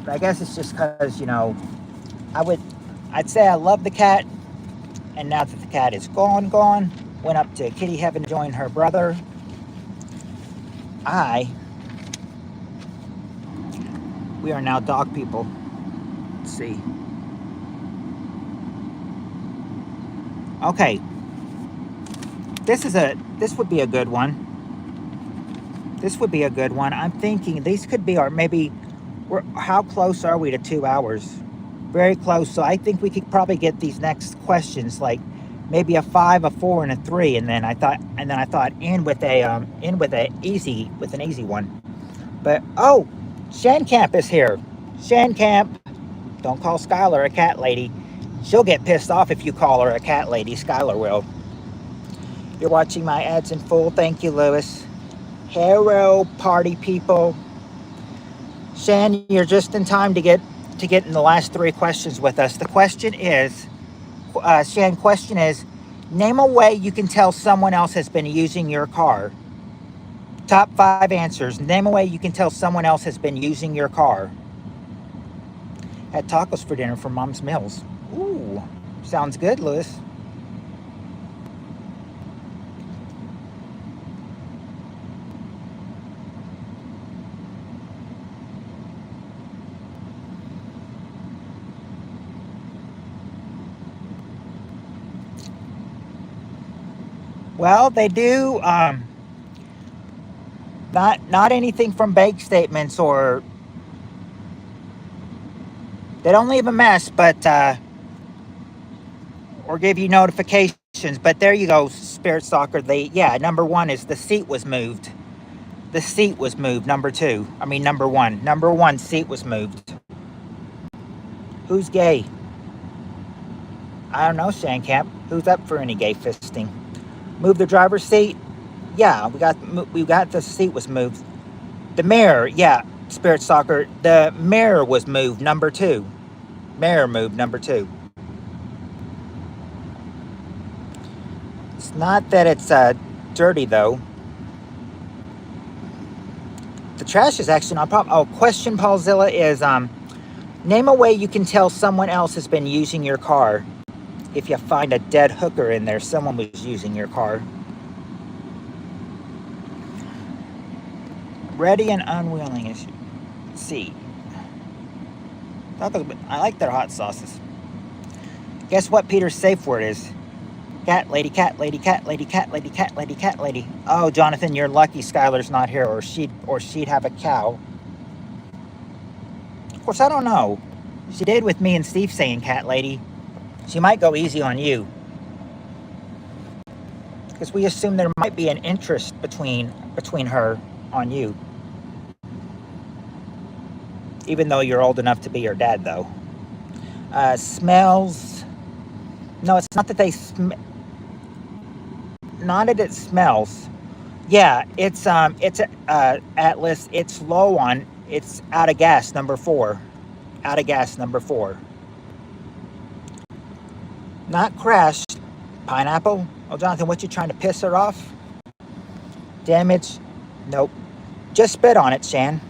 I guess it's just because I'd say I love the cat, and now that the cat is gone, went up to kitty heaven to join her brother. We are now dog people. Let's see. Okay. This would be a good one. I'm thinking these could be how close are we to 2 hours? Very close. So I think we could probably get these next questions like maybe a 5, a 4, and a 3, and then I thought end with an easy one. But oh, Shandcamp is here. Shandcamp, don't call Skylar a cat lady. She'll get pissed off if you call her a cat lady. Skylar will. You're watching my ads in full. Thank you, Lewis. Hello, party people. Shan, you're just in time to get in the last 3 questions with us. The question is, Shan, question is, name a way you can tell someone else has been using your car. Top 5 answers. Name a way you can tell someone else has been using your car. Had tacos for dinner from Mom's Mills. Ooh, sounds good, Lewis. Well, they do. Not anything from bank statements, or they don't leave a mess, but or give you notifications. But there you go, Spirit Stalker. Number 1 is the seat was moved. The seat was moved. Number 1. Number 1, seat was moved. Who's gay? I don't know, Shandcamp. Who's up for any gay fisting? Move the driver's seat. Yeah, we got the seat was moved. The mirror, yeah, Spirit Stalker. The mirror was moved. Number 2. Mirror moved. Number 2. It's not that it's dirty though. The trash is actually not a problem. Oh, question, Paulzilla, is name a way you can tell someone else has been using your car. If you find a dead hooker in there, someone was using your car. Ready and unwilling is C. I like their hot sauces. Guess what Peter's safe word is? Cat lady, cat lady, cat lady, cat lady, cat lady, cat lady. Oh, Jonathan, you're lucky Skylar's not here, or she'd have a cow. Of course, I don't know. She did with me and Steve saying cat lady. She might go easy on you. Because we assume there might be an interest between her on you. Even though you're old enough to be her dad, though. Smells. No, it's not that they not that it smells. Yeah, it's Atlas. It's low on. It's out of gas. Number 4. Out of gas. Number 4. Not crashed. Pineapple. Oh, Jonathan, what you trying to piss her off? Damage. Nope. Just spit on it, Shan.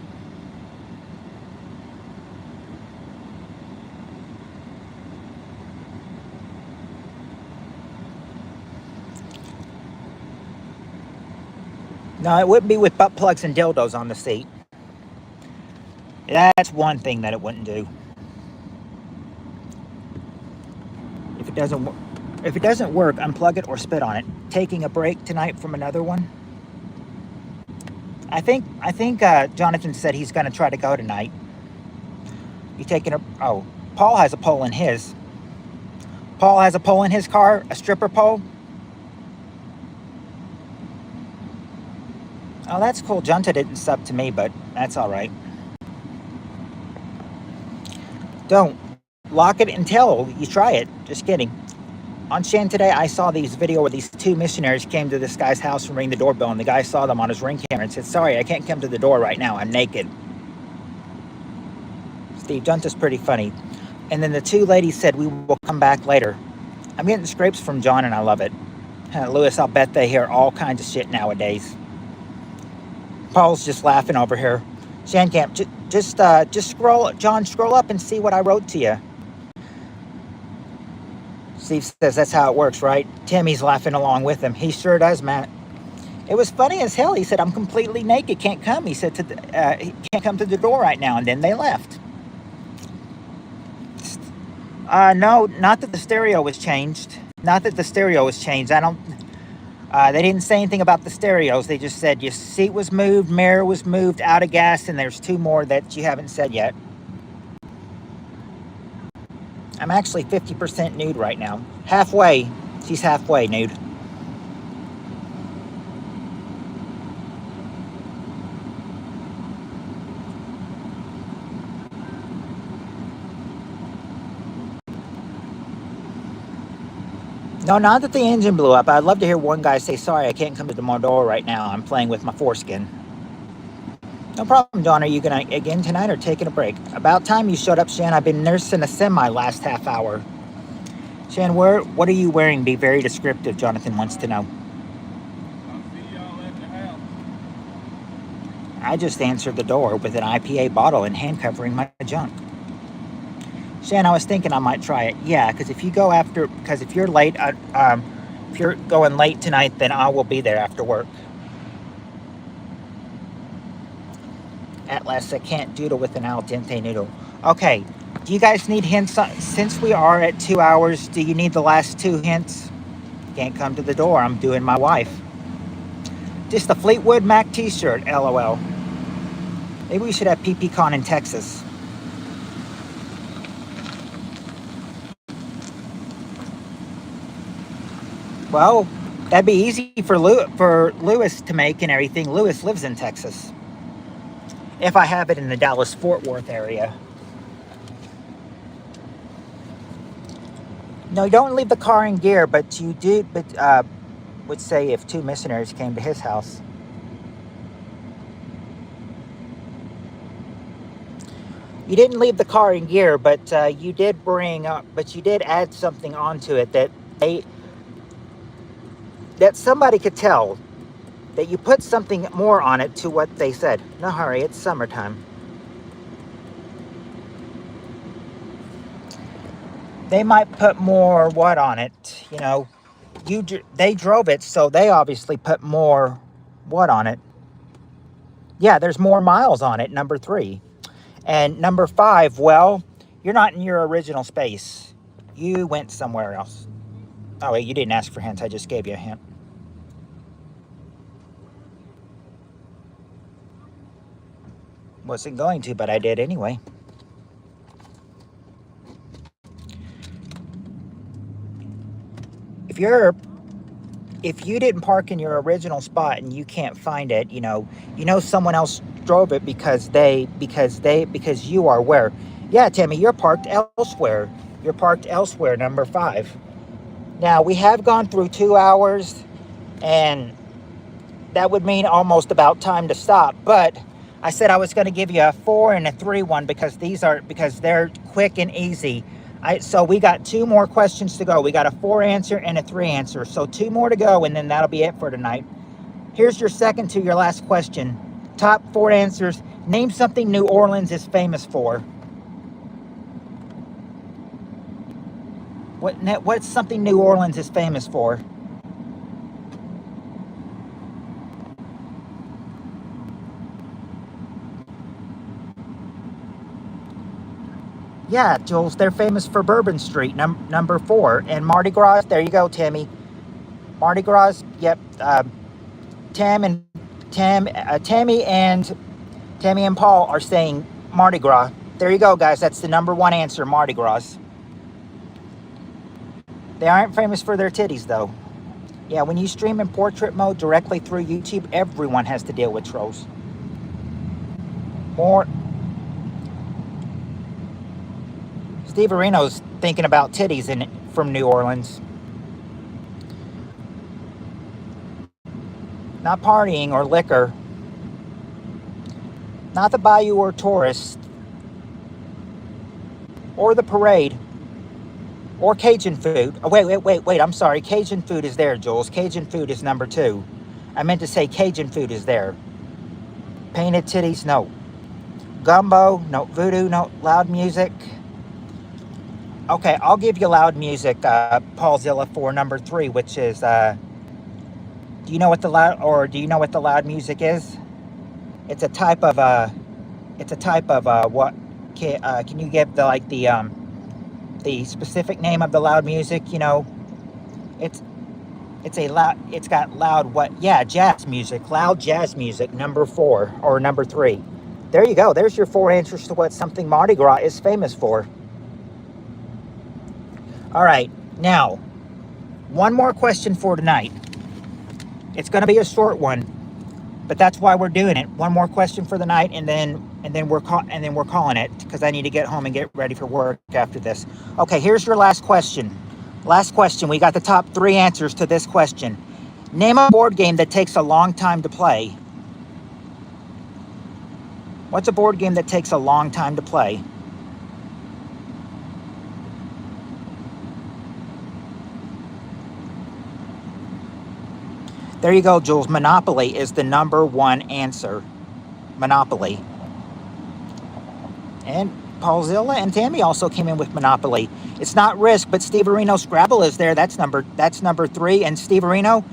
No, it wouldn't be with butt plugs and dildos on the seat. That's one thing that it wouldn't do. If it doesn't work, unplug it or spit on it. Taking a break tonight from another one. I think Jonathan said he's going to try to go tonight. You taking a? Oh, Paul has a pole in his. Paul has a pole in his car, a stripper pole. Oh, that's cool. Junta didn't sub to me, but that's all right. Don't lock it until you try it. Just kidding. On Shan today, I saw these video where these 2 missionaries came to this guy's house and rang the doorbell, and the guy saw them on his Ring camera and said, "Sorry, I can't come to the door right now. I'm naked." Steve, Junta's pretty funny. And then the 2 ladies said, "We will come back later." I'm getting scrapes from John, and I love it. Lewis, I'll bet they hear all kinds of shit nowadays. Paul's just laughing over here. Shandcamp, just scroll, John, scroll up and see what I wrote to you. Steve says that's how it works, right? Timmy's laughing along with him. He sure does, Matt. It was funny as hell. He said, "I'm completely naked, can't come." He said, he can't come to the door right now, and then they left. No, not that the stereo was changed. Not that the stereo was changed. I don't... they didn't say anything about the stereos. They just said your seat was moved, mirror was moved, out of gas, and there's 2 more that you haven't said yet. I'm actually 50% nude right now. Halfway. She's halfway nude. No, not that the engine blew up. I'd love to hear one guy say, sorry, I can't come to the door right now. I'm playing with my foreskin. No problem, Dawn. Are you going to again tonight or taking a break? About time you showed up, Shan. I've been nursing a semi last half hour. Shan, what are you wearing? Be very descriptive, Jonathan wants to know. I'll see y'all at the house. I just answered the door with an IPA bottle and hand covering my junk. Shan, I was thinking I might try it. Yeah, because if you're late, if you're going late tonight, then I will be there after work. Atlas, I can't doodle with an al dente noodle. Okay, do you guys need hints? Since we are at 2 hours, do you need the last 2 hints? Can't come to the door. I'm doing my wife. Just a Fleetwood Mac t-shirt, LOL. Maybe we should have PPCon in Texas. Well, that'd be easy for Lewis to make and everything. Lewis lives in Texas. If I have it in the Dallas-Fort Worth area. No, you don't leave the car in gear, but you do. But would say if 2 missionaries came to his house. You didn't leave the car in gear, but you did but you did add something onto it that somebody could tell that you put something more on it to what they said. No hurry, it's summertime. They might put more what on it, you know. They drove it, so they obviously put more what on it. Yeah, there's more miles on it, number 3. And number 5, well, you're not in your original space. You went somewhere else. Oh, wait, you didn't ask for hints. I just gave you a hint. Wasn't going to, but I did anyway. If you didn't park in your original spot and you can't find it, you know someone else drove it because you are where? Yeah, Tammy, you're parked elsewhere. You're parked elsewhere, number 5. Now, we have gone through 2 hours, and that would mean almost about time to stop. But I said I was going to give you a 4 and a 3 one because they're quick and easy. So we got 2 more questions to go. We got a 4 answer and a 3 answer. So 2 more to go, and then that'll be it for tonight. Here's your second to your last question. Top 4 answers. Name something New Orleans is famous for. What's something New Orleans is famous for? Yeah, Jules, they're famous for Bourbon Street, number 4. And Mardi Gras, there you go, Tammy. Mardi Gras, yep. Tammy and Paul are saying Mardi Gras. There you go, guys. That's the number 1 answer, Mardi Gras. They aren't famous for their titties, though. Yeah, when you stream in portrait mode directly through YouTube, everyone has to deal with trolls. Steve Areno's thinking about titties from New Orleans. Not partying or liquor. Not the Bayou or tourist. Or the parade. Or Cajun food. Oh, wait. I'm sorry. Cajun food is there, Jules. Cajun food is number 2. I meant to say Cajun food is there. Painted titties, no. Gumbo, no. Voodoo, no. Loud music. Okay, I'll give you loud music, Paulzilla, for number 3, which is, do you know what the loud music is? It's a type of, what, can you give the specific name of the loud music? You know, it's got loud what? Yeah, jazz music, loud jazz music, number 4 or number 3. There you go. There's your 4 answers to what something Mardi Gras is famous for. All right, now, one more question for tonight. It's going to be a short one, but that's why we're doing it. One more question for the night, and then we're calling it, because I need to get home and get ready for work after this. Okay, here's your last question. Last question. We got the top 3 answers to this question. Name a board game that takes a long time to play. What's a board game that takes a long time to play? There you go, Jules. Monopoly is the #1 answer. Monopoly. And Paulzilla and Tammy also came in with Monopoly. It's not Risk, but Steve Areno Scrabble is there. That's number 3. And Steve Areno,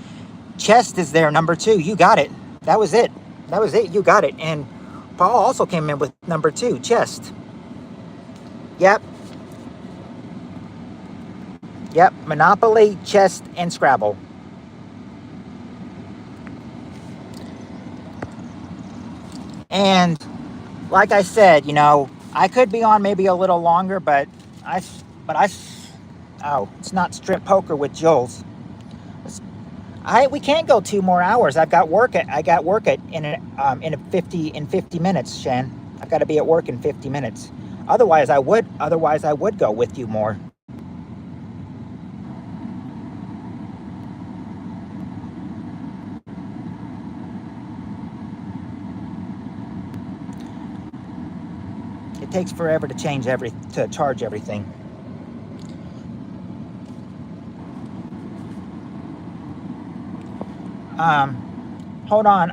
Chess is there, number 2. You got it. That was it. You got it. And Paul also came in with number 2, Chess. Yep. Monopoly, Chess, and Scrabble. And like I said, I could be on maybe a little longer, but it's not strip poker with Jules. We can't go 2 more hours. I got work in 50 minutes, Shan. I've got to be at work in 50 minutes. Otherwise I would go with you more. It takes forever to charge everything. Hold on.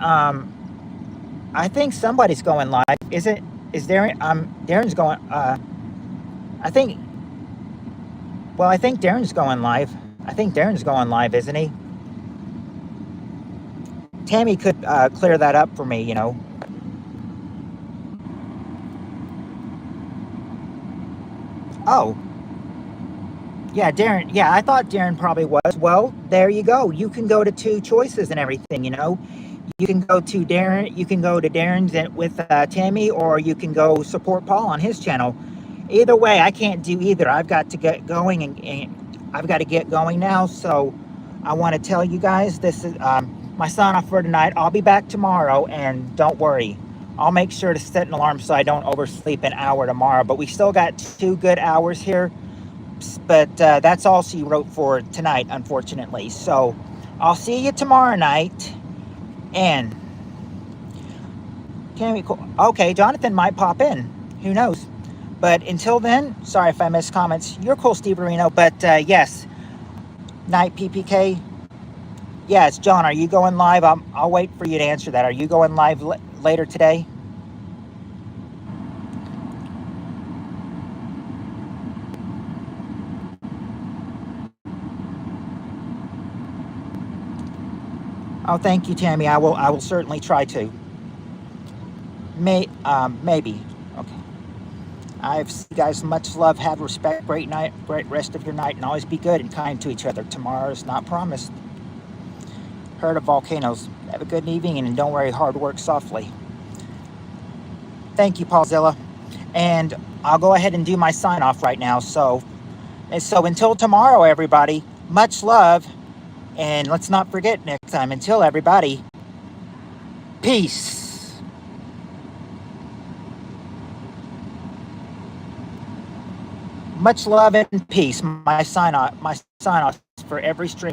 I think somebody's going live. Is Darren? Darren's going. I think Darren's going live. I think Darren's going live, isn't he? Tammy could clear that up for me, Oh. Yeah, Darren. Yeah, I thought Darren probably was. Well, there you go. You can go to 2 choices and everything, You can go to Darren. You can go to Darren's with Tammy, or you can go support Paul on his channel. Either way, I can't do either. I've got to get going, and I've got to get going now. So I want to tell you guys, this is my sign off for tonight. I'll be back tomorrow, and don't worry. I'll make sure to set an alarm so I don't oversleep an hour tomorrow. But we still got 2 good hours here. But that's all she wrote for tonight, unfortunately. So I'll see you tomorrow night. And okay, Jonathan might pop in. Who knows? But until then, sorry if I missed comments. You're cool, Steve Areno. But yes, night PPK. Yes, John, are you going live? I'll wait for you to answer that. Are you going live later today? Oh, thank you, Tammy. I will certainly try to. Maybe. Okay. Guys, much love. Have respect. Great night. Great rest of your night, and always be good and kind to each other. Tomorrow is not promised. Heard of volcanoes. Have a good evening, and don't worry. Hard work softly. Thank you, Paulzilla. And I'll go ahead and do my sign off right now. So until tomorrow, everybody. Much love. And let's not forget next time, until everybody, peace. Much love and peace. My sign off for every stream.